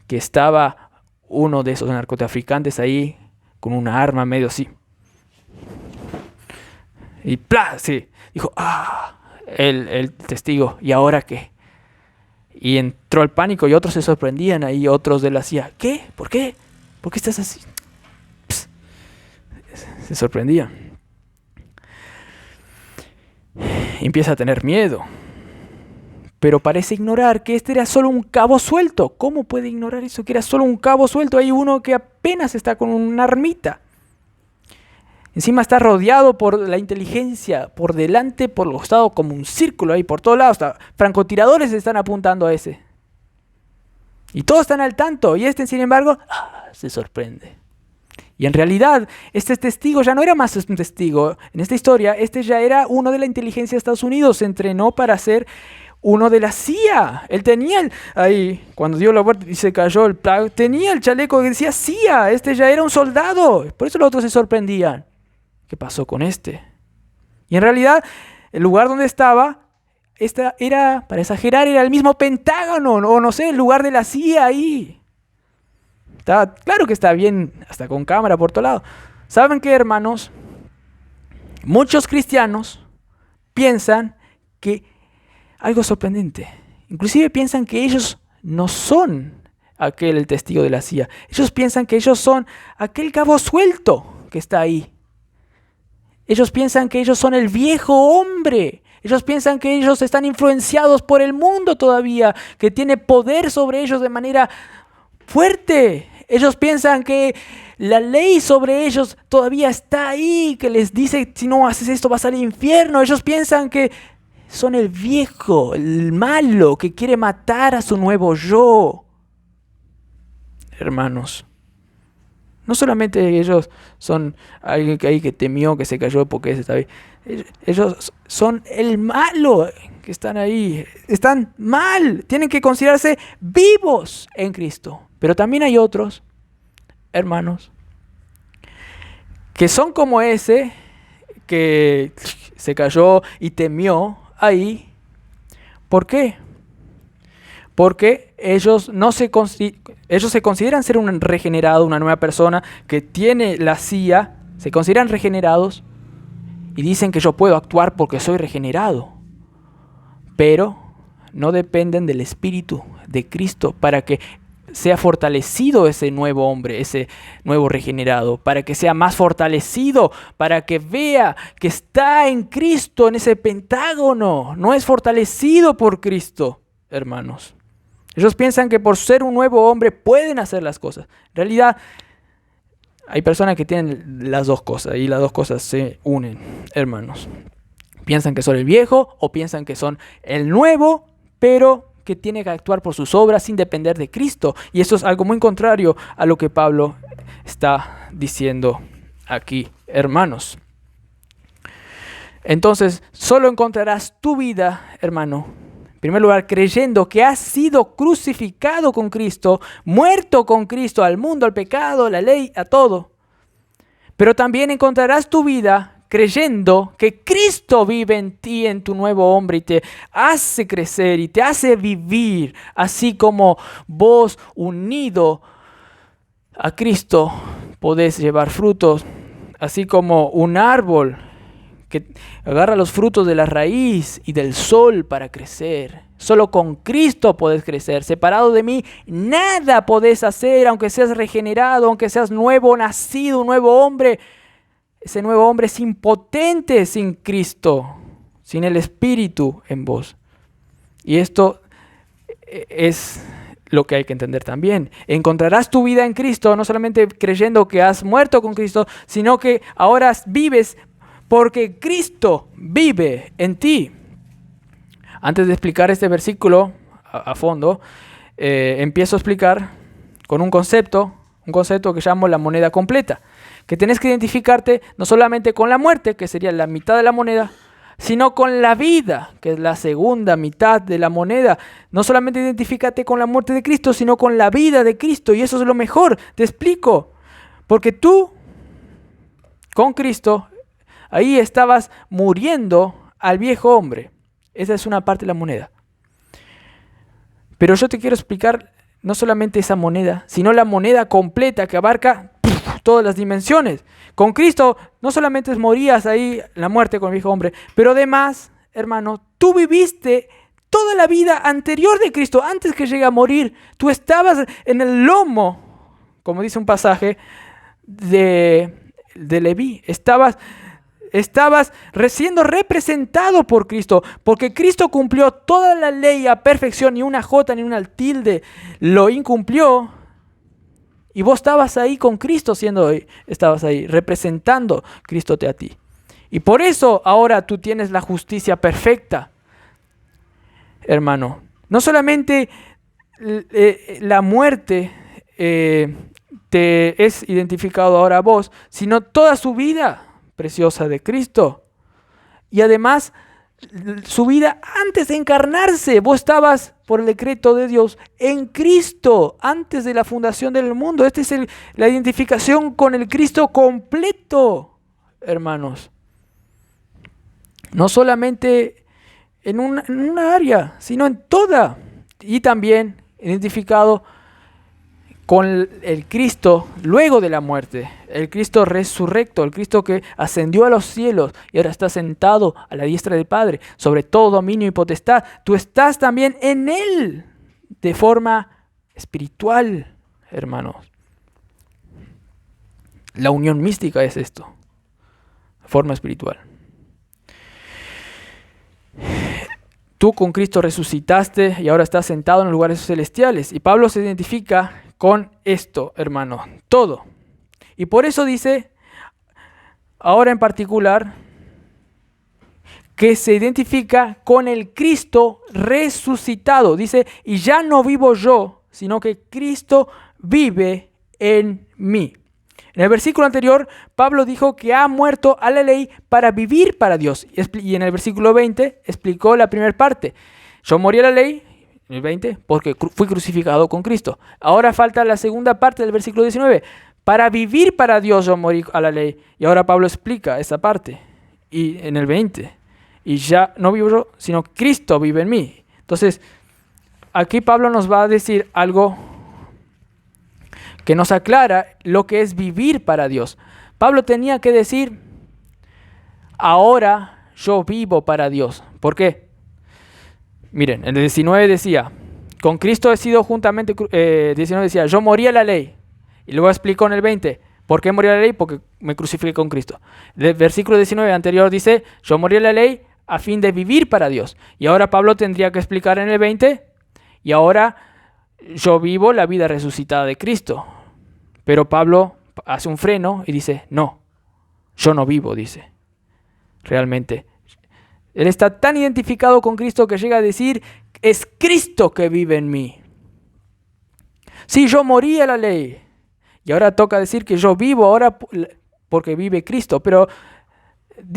que estaba uno de esos narcotraficantes ahí con una arma medio así. Y ¡plá! Sí, dijo, el testigo, ¿y ahora qué? Y entró el pánico y otros se sorprendían ahí, otros de la CIA. ¿Qué? ¿Por qué? ¿Por qué estás así? Psst. Se sorprendían. Empieza a tener miedo. Pero parece ignorar que este era solo un cabo suelto. ¿Cómo puede ignorar eso? Que era solo un cabo suelto. Hay uno que apenas está con una armita. Encima está rodeado por la inteligencia, por delante, por los costados, como un círculo ahí, por todos lados. Francotiradores están apuntando a ese. Y todos están al tanto. Y sin embargo, se sorprende. Y en realidad, este testigo ya no era más un testigo. En esta historia, ya era uno de la inteligencia de Estados Unidos. Se entrenó para ser uno de la CIA. Él tenía ahí, cuando dio la vuelta y se cayó el plato, tenía el chaleco que decía CIA. Ya era un soldado. Por eso los otros se sorprendían. ¿Qué pasó con este? Y en realidad, el lugar donde estaba, era, para exagerar, era el mismo Pentágono, o no sé, el lugar de la CIA ahí. Claro que está bien, hasta con cámara por todo lado. ¿Saben qué, hermanos? Muchos cristianos piensan que algo sorprendente. Inclusive piensan que ellos no son aquel el testigo de la CIA. Ellos piensan que ellos son aquel cabo suelto que está ahí. Ellos piensan que ellos son el viejo hombre. Ellos piensan que ellos están influenciados por el mundo todavía, que tiene poder sobre ellos de manera fuerte. Ellos piensan que la ley sobre ellos todavía está ahí, que les dice, si no haces esto vas al infierno. Ellos piensan que son el viejo, el malo, que quiere matar a su nuevo yo. Hermanos, no solamente ellos son alguien que ahí que temió, que se cayó porque ese está ahí. Ellos son el malo que están ahí. Están mal. Tienen que considerarse vivos en Cristo. Pero también hay otros, hermanos, que son como ese que se cayó y temió ahí. ¿Por qué? Porque ellos se consideran ser un regenerado, una nueva persona que tiene la CIA, se consideran regenerados y dicen que yo puedo actuar porque soy regenerado. Pero no dependen del Espíritu de Cristo para que sea fortalecido ese nuevo hombre, ese nuevo regenerado, para que sea más fortalecido, para que vea que está en Cristo, en ese pentágono. No es fortalecido por Cristo, hermanos. Ellos piensan que por ser un nuevo hombre pueden hacer las cosas. En realidad, hay personas que tienen las dos cosas y las dos cosas se unen, hermanos. Piensan que son el viejo o piensan que son el nuevo, pero que tiene que actuar por sus obras sin depender de Cristo. Y eso es algo muy contrario a lo que Pablo está diciendo aquí, hermanos. Entonces, solo encontrarás tu vida, hermano, en primer lugar, creyendo que has sido crucificado con Cristo, muerto con Cristo al mundo, al pecado, a la ley, a todo. Pero también encontrarás tu vida creyendo que Cristo vive en ti, en tu nuevo hombre, y te hace crecer y te hace vivir, así como vos unido a Cristo podés llevar frutos, así como un árbol que agarra los frutos de la raíz y del sol para crecer. Solo con Cristo podés crecer. Separado de mí, nada podés hacer, aunque seas regenerado, aunque seas nuevo, nacido, un nuevo hombre. Ese nuevo hombre es impotente sin Cristo, sin el Espíritu en vos. Y esto es lo que hay que entender también. Encontrarás tu vida en Cristo, no solamente creyendo que has muerto con Cristo, sino que ahora vives porque Cristo vive en ti. Antes de explicar este versículo a fondo, empiezo a explicar con un concepto que llamo la moneda completa. Que tenés que identificarte no solamente con la muerte, que sería la mitad de la moneda, sino con la vida, que es la segunda mitad de la moneda. No solamente identifícate con la muerte de Cristo, sino con la vida de Cristo. Y eso es lo mejor. Te explico. Porque tú, con Cristo, ahí estabas muriendo al viejo hombre. Esa es una parte de la moneda. Pero yo te quiero explicar no solamente esa moneda, sino la moneda completa que abarca todas las dimensiones. Con Cristo no solamente morías ahí la muerte con el viejo hombre, pero además, hermano, tú viviste toda la vida anterior de Cristo, antes que llegue a morir. Tú estabas en el lomo, como dice un pasaje de Leví. Estabas siendo representado por Cristo, porque Cristo cumplió toda la ley a perfección, ni una jota ni una tilde lo incumplió. Y vos estabas ahí con Cristo, estabas ahí representando Cristo a ti. Y por eso ahora tú tienes la justicia perfecta, hermano. No solamente la muerte te es identificado ahora a vos, sino toda su vida preciosa de Cristo. Y además, su vida antes de encarnarse. Vos estabas, por el decreto de Dios, en Cristo antes de la fundación del mundo. Esta es la identificación con el Cristo completo, hermanos. No solamente en una área, sino en toda. Y también identificado con el Cristo luego de la muerte, el Cristo resurrecto, el Cristo que ascendió a los cielos y ahora está sentado a la diestra del Padre, sobre todo dominio y potestad. Tú estás también en Él de forma espiritual, hermanos. La unión mística es esto, forma espiritual. Tú con Cristo resucitaste y ahora estás sentado en los lugares celestiales. Y Pablo se identifica con esto, hermano, todo. Y por eso dice, ahora en particular, que se identifica con el Cristo resucitado. Dice, y ya no vivo yo, sino que Cristo vive en mí. En el versículo anterior, Pablo dijo que ha muerto a la ley para vivir para Dios. Y en el versículo 20 explicó la primera parte. Yo morí a la ley, en el 20, porque fui crucificado con Cristo. Ahora falta la segunda parte del versículo 19. Para vivir para Dios yo morí a la ley. Y ahora Pablo explica esa parte. Y en el 20. Y ya no vivo yo, sino Cristo vive en mí. Entonces, aquí Pablo nos va a decir algo que nos aclara lo que es vivir para Dios. Pablo tenía que decir, ahora yo vivo para Dios. ¿Por qué? Miren, en el 19 decía, con Cristo he sido juntamente, 19 decía, yo morí a la ley. Y luego explicó en el 20, ¿por qué morí a la ley? Porque me crucifiqué con Cristo. El versículo 19 anterior dice, yo morí a la ley a fin de vivir para Dios. Y ahora Pablo tendría que explicar en el 20, y ahora yo vivo la vida resucitada de Cristo. Pero Pablo hace un freno y dice, no, yo no vivo, dice. Realmente. Él está tan identificado con Cristo que llega a decir, es Cristo que vive en mí. Sí, yo morí a la ley. Y ahora toca decir que yo vivo ahora porque vive Cristo. Pero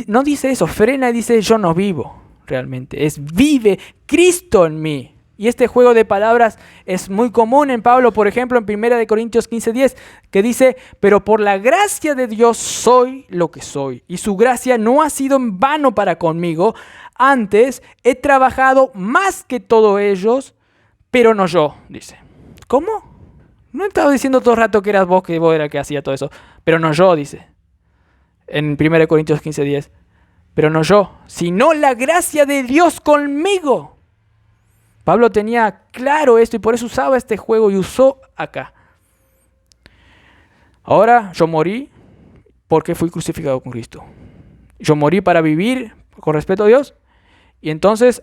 no dice eso, frena y dice, yo no vivo realmente. Es vive Cristo en mí. Y este juego de palabras es muy común en Pablo, por ejemplo, en 1 Corintios 15:10, que dice, pero por la gracia de Dios soy lo que soy, y su gracia no ha sido en vano para conmigo. Antes he trabajado más que todos ellos, pero no yo, dice. ¿Cómo? No he estado diciendo todo el rato que eras vos era el que hacía todo eso, pero no yo, dice. En 1 Corintios 15:10, pero no yo, sino la gracia de Dios conmigo. Pablo tenía claro esto y por eso usaba este juego y usó acá. Ahora yo morí porque fui crucificado con Cristo. Yo morí para vivir con respeto a Dios. Y entonces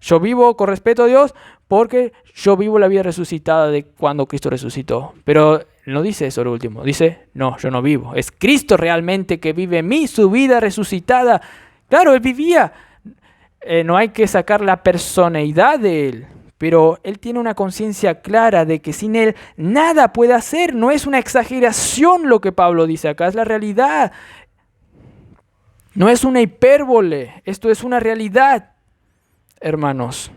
yo vivo con respeto a Dios porque yo vivo la vida resucitada de cuando Cristo resucitó. Pero no dice eso lo último. Dice, no, yo no vivo. Es Cristo realmente que vive en mí, su vida resucitada. Claro, Él vivía. No hay que sacar la personalidad de Él, pero Él tiene una conciencia clara de que sin Él nada puede hacer. No es una exageración lo que Pablo dice acá, es la realidad. No es una hipérbole, esto es una realidad, hermanos.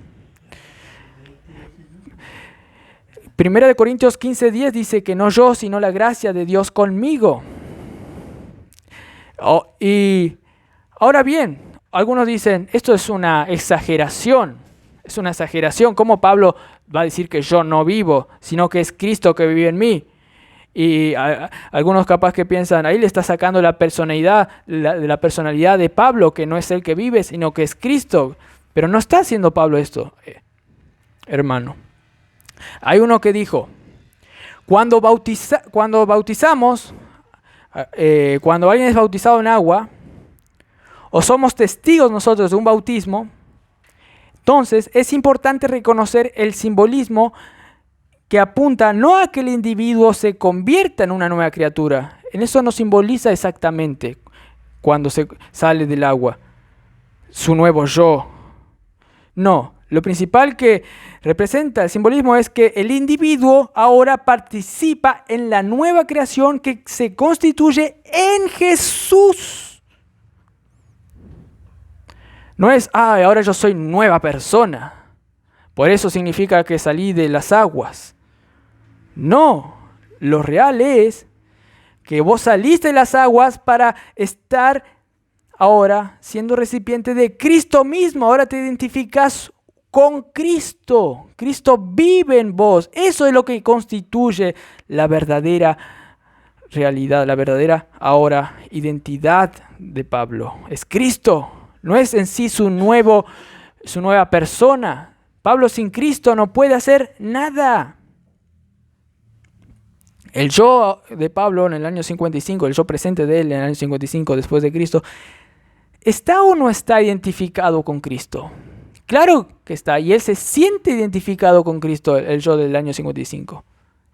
1 Corintios 15:10 dice que no yo, sino la gracia de Dios conmigo. Y ahora bien, algunos dicen, esto es una exageración. Es una exageración. ¿Cómo Pablo va a decir que yo no vivo, sino que es Cristo que vive en mí? Y algunos capaz que piensan, ahí le está sacando la personalidad, la personalidad de Pablo, que no es él que vive, sino que es Cristo. Pero no está haciendo Pablo esto, hermano. Hay uno que dijo, cuando bautizamos, cuando alguien es bautizado en agua, o somos testigos nosotros de un bautismo, entonces es importante reconocer el simbolismo que apunta no a que el individuo se convierta en una nueva criatura. En eso no simboliza exactamente cuando se sale del agua su nuevo yo. No, lo principal que representa el simbolismo es que el individuo ahora participa en la nueva creación que se constituye en Jesús. No es, ahora yo soy nueva persona. Por eso significa que salí de las aguas. No, lo real es que vos saliste de las aguas para estar ahora siendo recipiente de Cristo mismo. Ahora te identificas con Cristo. Cristo vive en vos. Eso es lo que constituye la verdadera realidad, la verdadera ahora identidad de Pablo. Es Cristo. No es en sí su nueva persona. Pablo sin Cristo no puede hacer nada. El yo de Pablo en el año 55, el yo presente de él en el año 55 después de Cristo, ¿está o no está identificado con Cristo? Claro que está, y él se siente identificado con Cristo, el yo del año 55.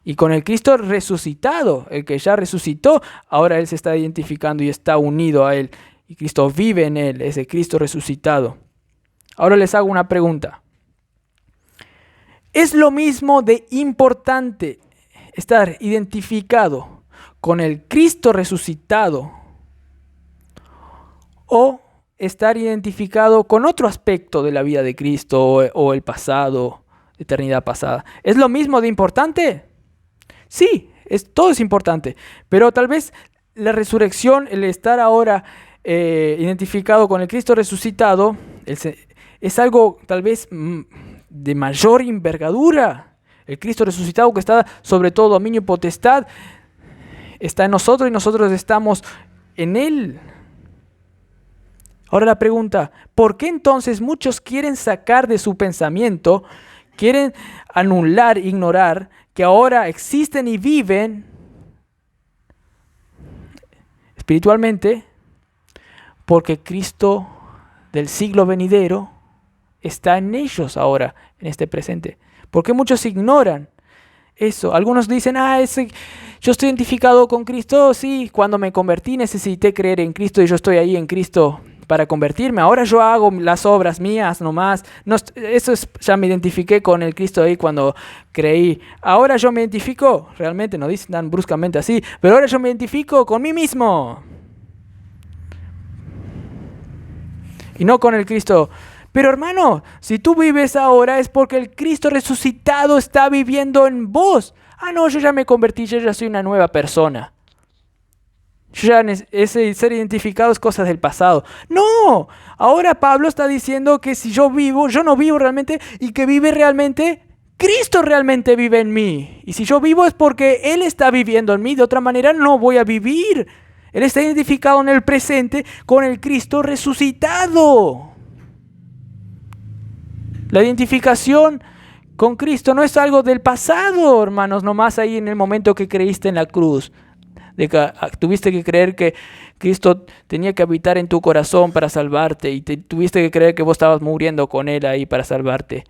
Y con el Cristo resucitado, el que ya resucitó, ahora él se está identificando y está unido a él. Y Cristo vive en él, ese Cristo resucitado. Ahora les hago una pregunta. ¿Es lo mismo de importante estar identificado con el Cristo resucitado o estar identificado con otro aspecto de la vida de Cristo o el pasado, eternidad pasada? ¿Es lo mismo de importante? Sí, todo es importante, pero tal vez la resurrección, el estar ahora identificado con el Cristo resucitado, es algo tal vez de mayor envergadura. El Cristo resucitado que está sobre todo dominio y potestad está en nosotros y nosotros estamos en Él. Ahora la pregunta, ¿por qué entonces muchos quieren sacar de su pensamiento, quieren anular, ignorar que ahora existen y viven espiritualmente? Porque Cristo del siglo venidero está en ellos ahora, en este presente. ¿Por qué muchos ignoran eso? Algunos dicen, yo estoy identificado con Cristo, sí, cuando me convertí necesité creer en Cristo y yo estoy ahí en Cristo para convertirme. Ahora yo hago las obras mías nomás. No, ya me identifiqué con el Cristo ahí cuando creí. Ahora yo me identifico, realmente no dicen tan bruscamente así, pero ahora yo me identifico con mí mismo. Y no con el Cristo. Pero hermano, si tú vives ahora es porque el Cristo resucitado está viviendo en vos. No, yo ya me convertí, yo ya soy una nueva persona. Ese ser identificado es cosas del pasado. No, ahora Pablo está diciendo que si yo vivo, yo no vivo realmente y que vive realmente, Cristo realmente vive en mí. Y si yo vivo es porque Él está viviendo en mí, de otra manera no voy a vivir. Él está identificado en el presente con el Cristo resucitado. La identificación con Cristo no es algo del pasado, hermanos, nomás ahí en el momento que creíste en la cruz. De que tuviste que creer que Cristo tenía que habitar en tu corazón para salvarte y tuviste que creer que vos estabas muriendo con Él ahí para salvarte.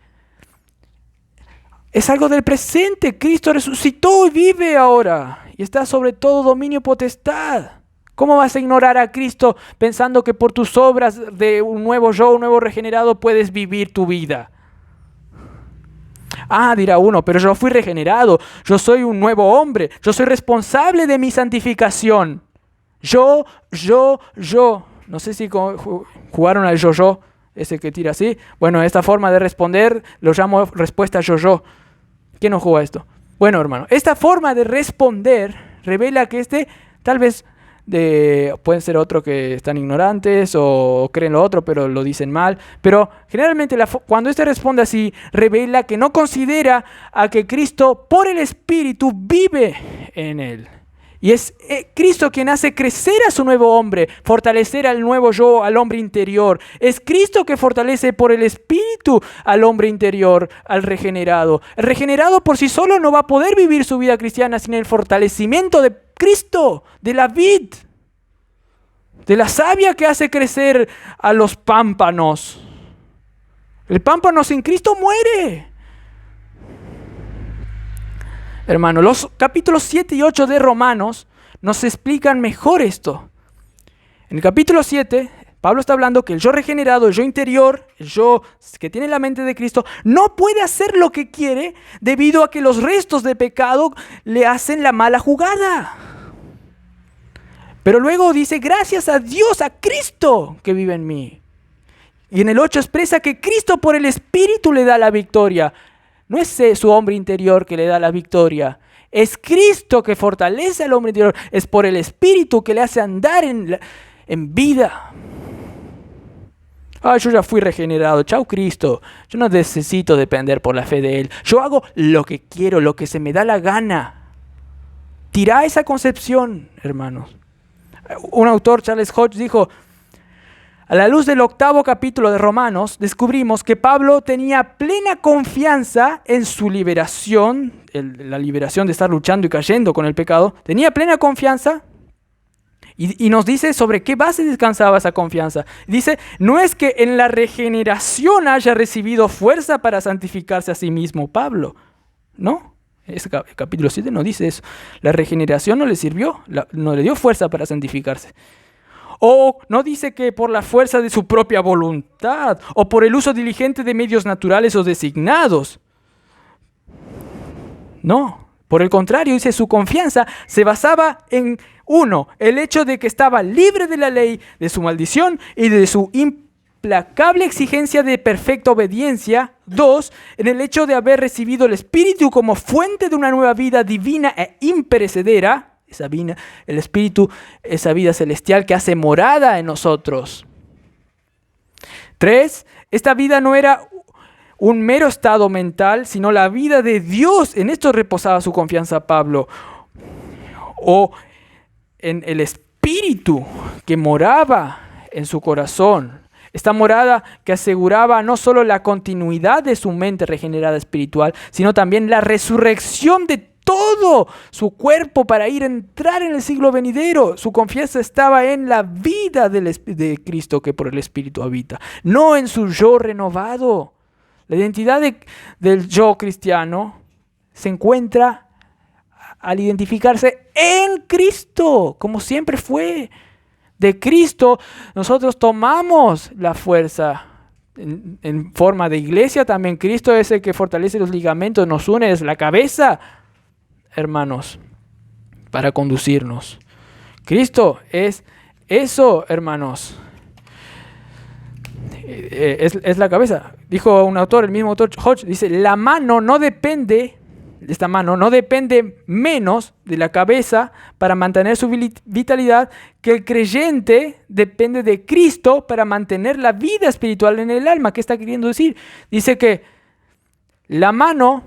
Es algo del presente. Cristo resucitó y vive ahora y está sobre todo dominio y potestad. ¿Cómo vas a ignorar a Cristo pensando que por tus obras de un nuevo yo, un nuevo regenerado, puedes vivir tu vida? Dirá uno, pero yo fui regenerado, yo soy un nuevo hombre, yo soy responsable de mi santificación. Yo. No sé si jugaron al yo-yo, ese que tira así. Bueno, esta forma de responder lo llamo respuesta yo-yo. ¿Quién no juega esto? Bueno, hermano, esta forma de responder revela que tal vez pueden ser otros que están ignorantes o creen lo otro pero lo dicen mal, pero generalmente cuando responde así revela que no considera a que Cristo por el Espíritu vive en él y es Cristo quien hace crecer a su nuevo hombre, fortalecer al nuevo yo, al hombre interior. Es Cristo que fortalece por el Espíritu al hombre interior, al regenerado. El regenerado por sí solo no va a poder vivir su vida cristiana sin el fortalecimiento de Cristo, de la vid, de la savia que hace crecer a los pámpanos. El pámpano sin Cristo muere. Hermano, los capítulos 7 y 8 de Romanos nos explican mejor esto. En el capítulo 7, Pablo está hablando que el yo regenerado, el yo interior, el yo que tiene la mente de Cristo, no puede hacer lo que quiere debido a que los restos de pecado le hacen la mala jugada. Pero luego dice, gracias a Dios, a Cristo que vive en mí. Y en el 8 expresa que Cristo por el Espíritu le da la victoria. No es su hombre interior que le da la victoria. Es Cristo que fortalece al hombre interior. Es por el Espíritu que le hace andar en vida. Yo ya fui regenerado. Chau Cristo. Yo no necesito depender por la fe de Él. Yo hago lo que quiero, lo que se me da la gana. Tira esa concepción, hermanos. Un autor, Charles Hodge, dijo, A la luz del 8º capítulo de Romanos, descubrimos que Pablo tenía plena confianza en su liberación, la liberación de estar luchando y cayendo con el pecado. Tenía plena confianza y nos dice sobre qué base descansaba esa confianza. Dice, no es que en la regeneración haya recibido fuerza para santificarse a sí mismo, Pablo. No, ese capítulo 7 no dice eso. La regeneración no le sirvió, no le dio fuerza para santificarse. O no dice que por la fuerza de su propia voluntad o por el uso diligente de medios naturales o designados. No, por el contrario, dice su confianza se basaba en, 1, el hecho de que estaba libre de la ley, de su maldición y de su implacable exigencia de perfecta obediencia. 2, en el hecho de haber recibido el Espíritu como fuente de una nueva vida divina e imperecedera. El Espíritu, esa vida celestial que hace morada en nosotros. 3, esta vida no era un mero estado mental, sino la vida de Dios. En esto reposaba su confianza Pablo. O en el Espíritu que moraba en su corazón. Esta morada que aseguraba no solo la continuidad de su mente regenerada espiritual, sino también la resurrección de todo su cuerpo para entrar en el siglo venidero. Su confianza estaba en la vida de Cristo que por el Espíritu habita, no en su yo renovado. La identidad del yo cristiano se encuentra al identificarse en Cristo, como siempre fue. De Cristo nosotros tomamos la fuerza en forma de iglesia. También Cristo es el que fortalece los ligamentos, nos une, es la cabeza, hermanos, para conducirnos. Cristo es eso, hermanos. Es la cabeza. Dijo un autor, el mismo autor Hodge, dice, esta mano no depende menos de la cabeza para mantener su vitalidad que el creyente depende de Cristo para mantener la vida espiritual en el alma. ¿Qué está queriendo decir? Dice que la mano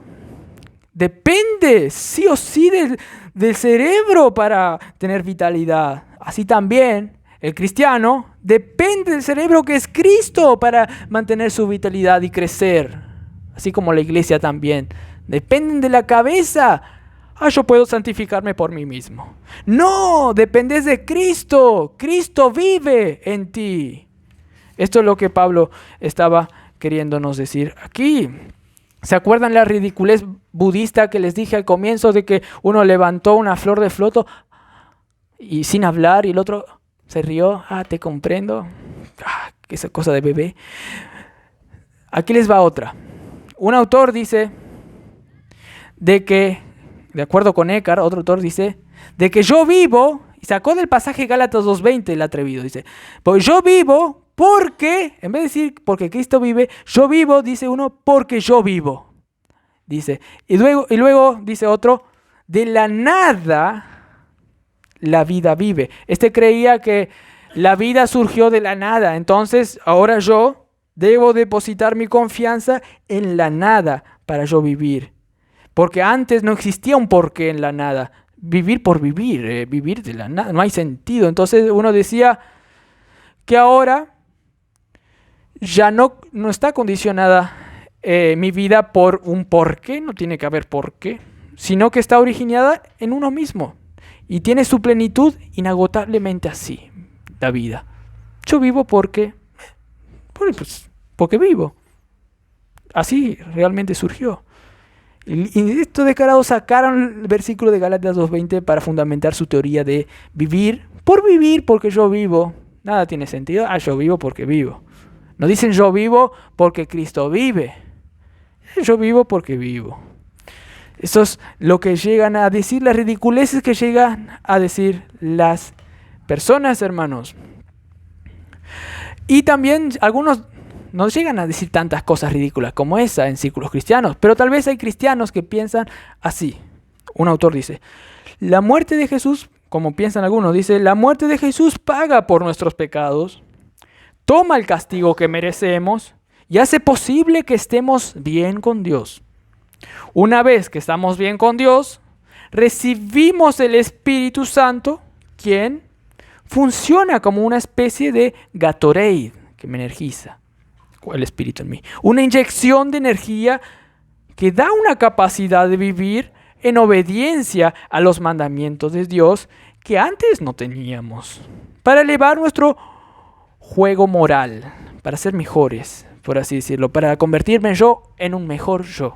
depende sí o sí del cerebro para tener vitalidad. Así también el cristiano depende del cerebro que es Cristo para mantener su vitalidad y crecer. Así como la iglesia también. Dependen de la cabeza. Yo puedo santificarme por mí mismo. No, dependes de Cristo. Cristo vive en ti. Esto es lo que Pablo estaba queriéndonos decir aquí. ¿Se acuerdan la ridiculez budista que les dije al comienzo de que uno levantó una flor de loto y sin hablar y el otro se rió? Te comprendo. Esa cosa de bebé. Aquí les va otra. Un autor dice de que, de acuerdo con Eckhart, otro autor dice de que yo vivo, y sacó del pasaje Gálatas 2:20 el atrevido, dice, pues yo vivo porque, en vez de decir porque Cristo vive, yo vivo, dice uno, porque yo vivo. Dice, y luego dice otro, de la nada la vida vive. Este creía que la vida surgió de la nada, entonces ahora yo debo depositar mi confianza en la nada para yo vivir. Porque antes no existía un porqué en la nada. Vivir por vivir, vivir de la nada, no hay sentido. Entonces uno decía que ahora ya no está condicionada mi vida por un porqué, no tiene que haber porqué, sino que está originada en uno mismo y tiene su plenitud inagotablemente así, la vida. Yo vivo porque vivo. Así realmente surgió. Y estos descarados sacaron el versículo de Gálatas 2:20 para fundamentar su teoría de vivir porque yo vivo. Nada tiene sentido. Yo vivo porque vivo. No dicen yo vivo porque Cristo vive. Yo vivo porque vivo. Eso es lo que llegan a decir, las ridiculeces que llegan a decir las personas, hermanos. Y también algunos no llegan a decir tantas cosas ridículas como esa en círculos cristianos, pero tal vez hay cristianos que piensan así. Un autor dice, la muerte de Jesús, como piensan algunos, dice, la muerte de Jesús paga por nuestros pecados, toma el castigo que merecemos y hace posible que estemos bien con Dios. Una vez que estamos bien con Dios, recibimos el Espíritu Santo, quien funciona como una especie de Gatorade que me energiza, el Espíritu en mí. Una inyección de energía que da una capacidad de vivir en obediencia a los mandamientos de Dios que antes no teníamos, para elevar nuestro juego moral, para ser mejores, por así decirlo, para convertirme yo en un mejor yo.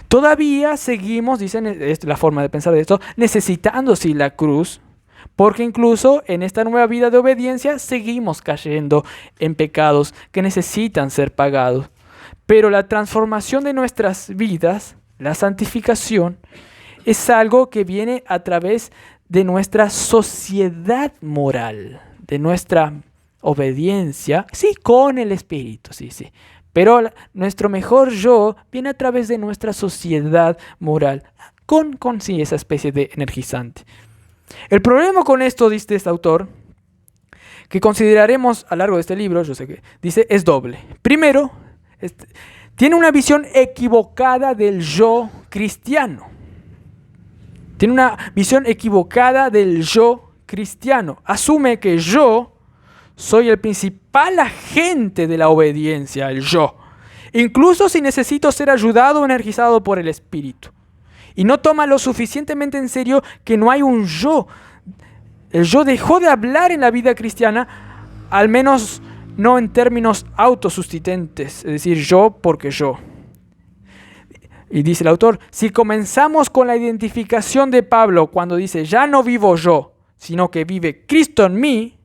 Todavía seguimos, dicen, es la forma de pensar de esto, necesitando sí la cruz, porque incluso en esta nueva vida de obediencia seguimos cayendo en pecados que necesitan ser pagados. Pero la transformación de nuestras vidas, la santificación, es algo que viene a través de nuestra sociedad moral, de nuestra obediencia, sí, con el Espíritu, sí. Pero nuestro mejor yo viene a través de nuestra sociedad moral, con sí, esa especie de energizante. El problema con esto, dice este autor, que consideraremos a lo largo de este libro, yo sé que dice, es doble. Primero, tiene una visión equivocada del yo cristiano. Tiene una visión equivocada del yo cristiano. Asume que yo soy el principal agente de la obediencia, el yo. Incluso si necesito ser ayudado o energizado por el Espíritu. Y no toma lo suficientemente en serio que no hay un yo. El yo dejó de hablar en la vida cristiana, al menos no en términos autosustententes, es decir, yo porque yo. Y dice el autor, si comenzamos con la identificación de Pablo cuando dice, ya no vivo yo, sino que vive Cristo en mí,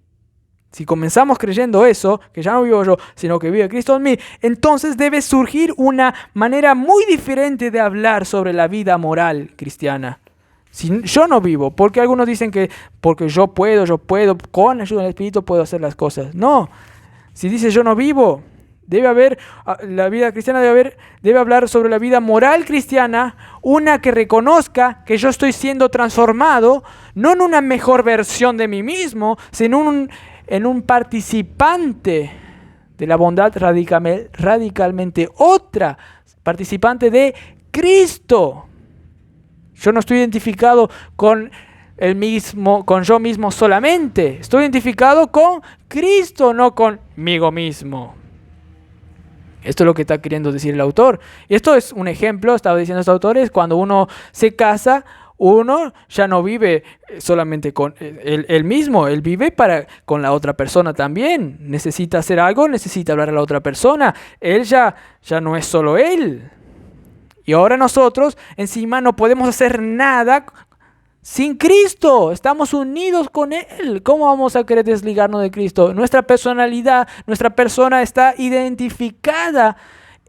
si comenzamos creyendo eso, que ya no vivo yo, sino que vive Cristo en mí, entonces debe surgir una manera muy diferente de hablar sobre la vida moral cristiana. Si yo no vivo, porque algunos dicen que porque yo puedo, con la ayuda del Espíritu puedo hacer las cosas. No, si dice yo no vivo, la vida cristiana debe hablar sobre la vida moral cristiana, una que reconozca que yo estoy siendo transformado, no en una mejor versión de mí mismo, sino en un participante de la bondad radicalmente otra, participante de Cristo. Yo no estoy identificado con yo mismo solamente. Estoy identificado con Cristo, no conmigo mismo. Esto es lo que está queriendo decir el autor. Y esto es un ejemplo, estaba diciendo este autor, es cuando uno se casa, uno ya no vive solamente con él mismo, él vive con la otra persona también. Necesita hacer algo, necesita hablar a la otra persona. Él ya no es solo él. Y ahora nosotros encima no podemos hacer nada sin Cristo. Estamos unidos con Él. ¿Cómo vamos a querer desligarnos de Cristo? Nuestra personalidad, nuestra persona está identificada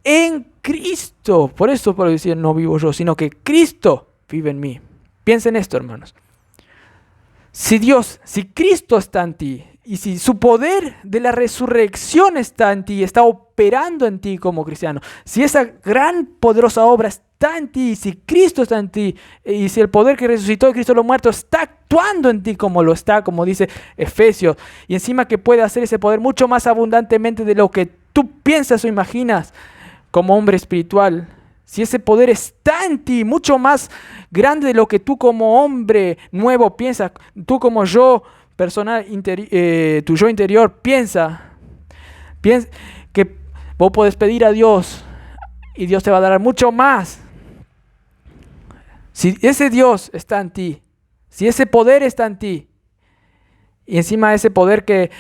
en Cristo. Por eso puedo decir no vivo yo, sino que Cristo vive en mí. Piensen esto, hermanos. Si Cristo está en ti, y si su poder de la resurrección está en ti, está operando en ti como cristiano, si esa gran poderosa obra está en ti, si Cristo está en ti, y si el poder que resucitó de Cristo los muertos está actuando en ti como lo está, como dice Efesios, y encima que puede hacer ese poder mucho más abundantemente de lo que tú piensas o imaginas como hombre espiritual, si ese poder está en ti, mucho más grande de lo que tú como hombre nuevo piensas, tú como yo personal, tu yo interior piensa que vos podés pedir a Dios y Dios te va a dar mucho más. Si ese Dios está en ti, si ese poder está en ti, y encima ese poder que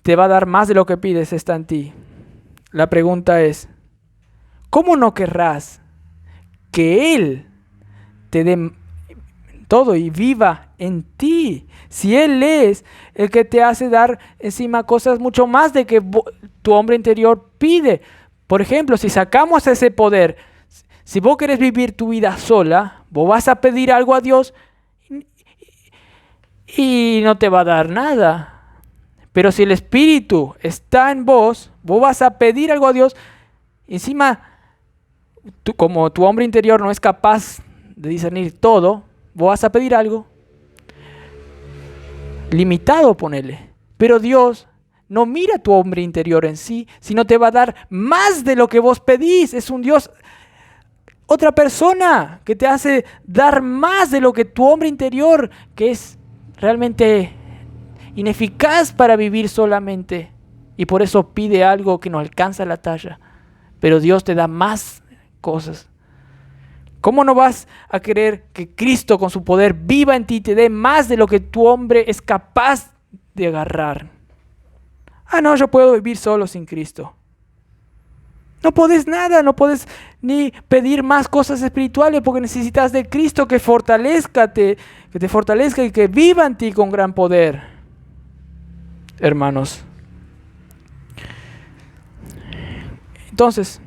te va a dar más de lo que pides está en ti, la pregunta es, ¿cómo no querrás que Él te dé todo y viva en ti? Si Él es el que te hace dar encima cosas mucho más de que tu hombre interior pide. Por ejemplo, si sacamos ese poder, si vos querés vivir tu vida sola, vos vas a pedir algo a Dios y no te va a dar nada. Pero si el Espíritu está en vos, vos vas a pedir algo a Dios. Encima, como tu hombre interior no es capaz de discernir todo, vos vas a pedir algo limitado, ponele. Pero Dios no mira tu hombre interior en sí, sino te va a dar más de lo que vos pedís. Es un Dios, otra persona, que te hace dar más de lo que tu hombre interior, que es realmente ineficaz para vivir solamente. Y por eso pide algo que no alcanza la talla. Pero Dios te da más cosas. ¿Cómo no vas a querer que Cristo con su poder viva en ti y te dé más de lo que tu hombre es capaz de agarrar? No, yo puedo vivir solo sin Cristo. No podés nada, no podés ni pedir más cosas espirituales porque necesitas de Cristo que te fortalezca y que viva en ti con gran poder. Hermanos. Entonces,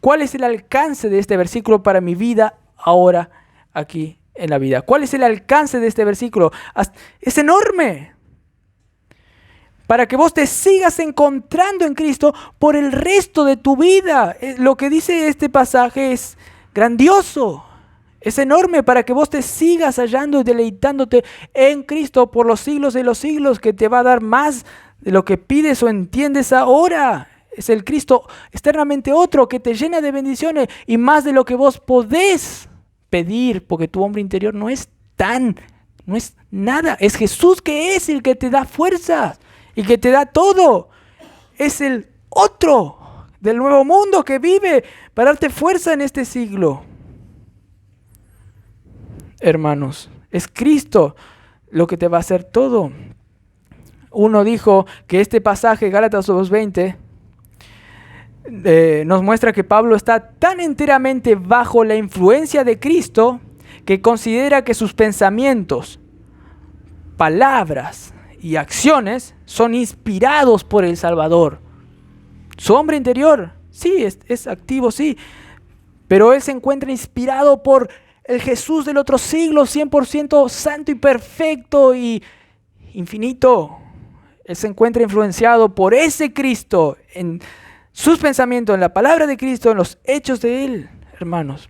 ¿cuál es el alcance de este versículo para mi vida ahora, aquí en la vida? ¿Cuál es el alcance de este versículo? Es enorme. Para que vos te sigas encontrando en Cristo por el resto de tu vida. Lo que dice este pasaje es grandioso. Es enorme para que vos te sigas hallando y deleitándote en Cristo por los siglos de los siglos, que te va a dar más de lo que pides o entiendes ahora. Es el Cristo externamente otro que te llena de bendiciones y más de lo que vos podés pedir, porque tu hombre interior no es nada. Es Jesús que es el que te da fuerzas y que te da todo. Es el otro del nuevo mundo que vive para darte fuerza en este siglo. Hermanos, es Cristo lo que te va a hacer todo. Uno dijo que este pasaje, Gálatas 2:20, nos muestra que Pablo está tan enteramente bajo la influencia de Cristo que considera que sus pensamientos, palabras y acciones son inspirados por el Salvador. Su hombre interior, sí, es activo, sí, pero él se encuentra inspirado por el Jesús del otro siglo, 100% santo y perfecto y infinito. Él se encuentra influenciado por ese Cristo en sus pensamientos, en la palabra de Cristo, en los hechos de Él, hermanos.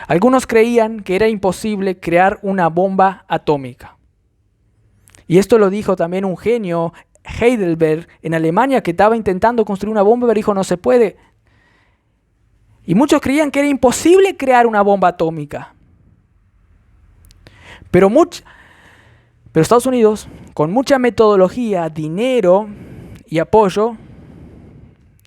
Algunos creían que era imposible crear una bomba atómica. Y esto lo dijo también un genio, Heidelberg, en Alemania, que estaba intentando construir una bomba, pero dijo, no se puede. Y muchos creían que era imposible crear una bomba atómica. Pero Estados Unidos, con mucha metodología, dinero y apoyo,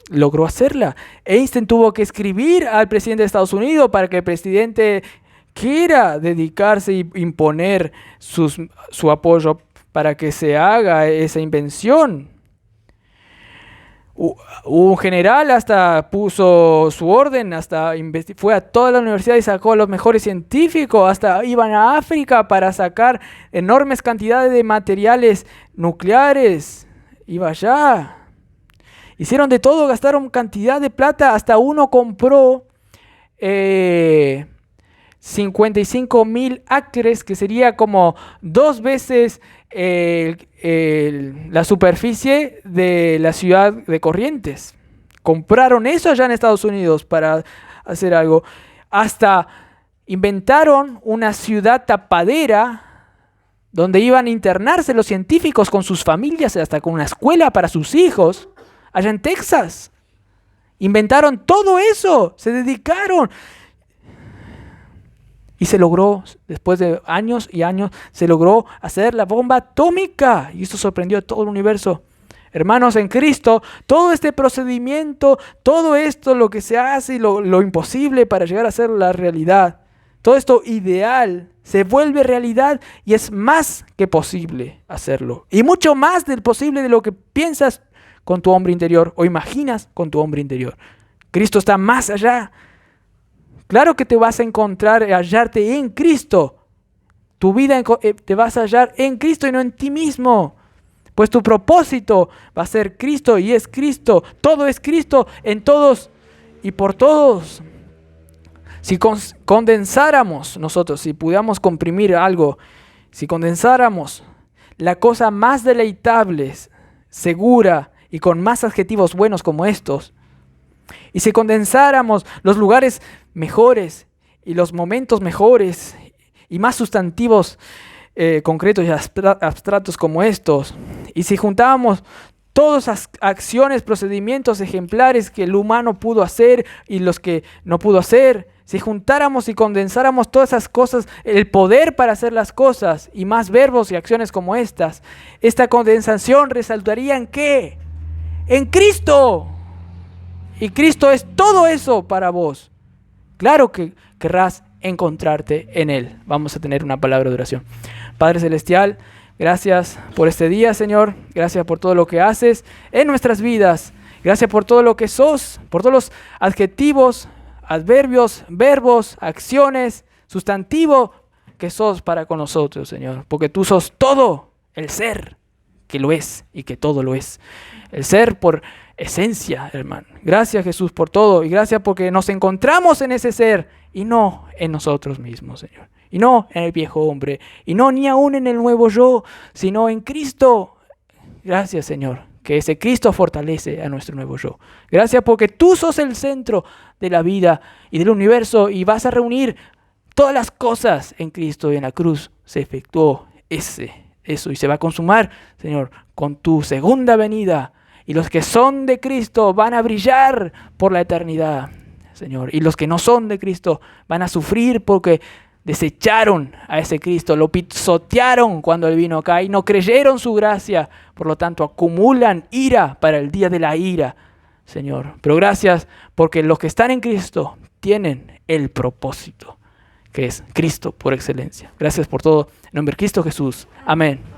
logró hacerla. Einstein tuvo que escribir al presidente de Estados Unidos para que el presidente quiera dedicarse y imponer su apoyo para que se haga esa invención. Un general hasta puso su orden, fue a toda la universidad y sacó a los mejores científicos, hasta iban a África para sacar enormes cantidades de materiales nucleares. Iba allá. Hicieron de todo, gastaron cantidad de plata, hasta uno compró 55,000 acres, que sería como 2 veces la superficie de la ciudad de Corrientes. Compraron eso allá en Estados Unidos para hacer algo. Hasta inventaron una ciudad tapadera donde iban a internarse los científicos con sus familias, hasta con una escuela para sus hijos, allá en Texas. Inventaron todo eso, se dedicaron. Y se logró, después de años y años, se logró hacer la bomba atómica. Y esto sorprendió a todo el universo. Hermanos, en Cristo, todo este procedimiento, todo esto, lo que se hace y lo imposible para llegar a ser la realidad, todo esto ideal, se vuelve realidad y es más que posible hacerlo. Y mucho más del posible de lo que piensas con tu hombre interior o imaginas con tu hombre interior. Cristo está más allá. Claro que te vas a encontrar, hallarte en Cristo. Tu vida te vas a hallar en Cristo y no en ti mismo. Pues tu propósito va a ser Cristo y es Cristo. Todo es Cristo en todos y por todos. Si condensáramos nosotros, si pudiéramos comprimir algo, si condensáramos la cosa más deleitable, segura y con más adjetivos buenos como estos, y si condensáramos los lugares mejores y los momentos mejores y más sustantivos concretos y abstractos como estos, y si juntábamos todas las acciones, procedimientos ejemplares que el humano pudo hacer y los que no pudo hacer, si juntáramos y condensáramos todas esas cosas, el poder para hacer las cosas y más verbos y acciones como estas, esta condensación resaltaría en ¿qué? En Cristo. Y Cristo es todo eso para vos. Claro que querrás encontrarte en Él. Vamos a tener una palabra de oración. Padre Celestial, gracias por este día, Señor. Gracias por todo lo que haces en nuestras vidas. Gracias por todo lo que sos, por todos los adjetivos, adverbios, verbos, acciones, sustantivo que sos para con nosotros, Señor. Porque tú sos todo, el ser que lo es y que todo lo es. El ser por esencia, hermano. Gracias, Jesús, por todo. Y gracias porque nos encontramos en ese ser y no en nosotros mismos, Señor. Y no en el viejo hombre. Y no ni aún en el nuevo yo, sino en Cristo. Gracias, Señor, que ese Cristo fortalece a nuestro nuevo yo. Gracias porque tú sos el centro de la vida y del universo y vas a reunir todas las cosas en Cristo y en la cruz. Se efectuó eso y se va a consumar, Señor, con tu segunda venida. Y los que son de Cristo van a brillar por la eternidad, Señor. Y los que no son de Cristo van a sufrir porque desecharon a ese Cristo, lo pisotearon cuando Él vino acá y no creyeron su gracia. Por lo tanto, acumulan ira para el día de la ira, Señor. Pero gracias porque los que están en Cristo tienen el propósito, que es Cristo por excelencia. Gracias por todo. En nombre de Cristo Jesús. Amén.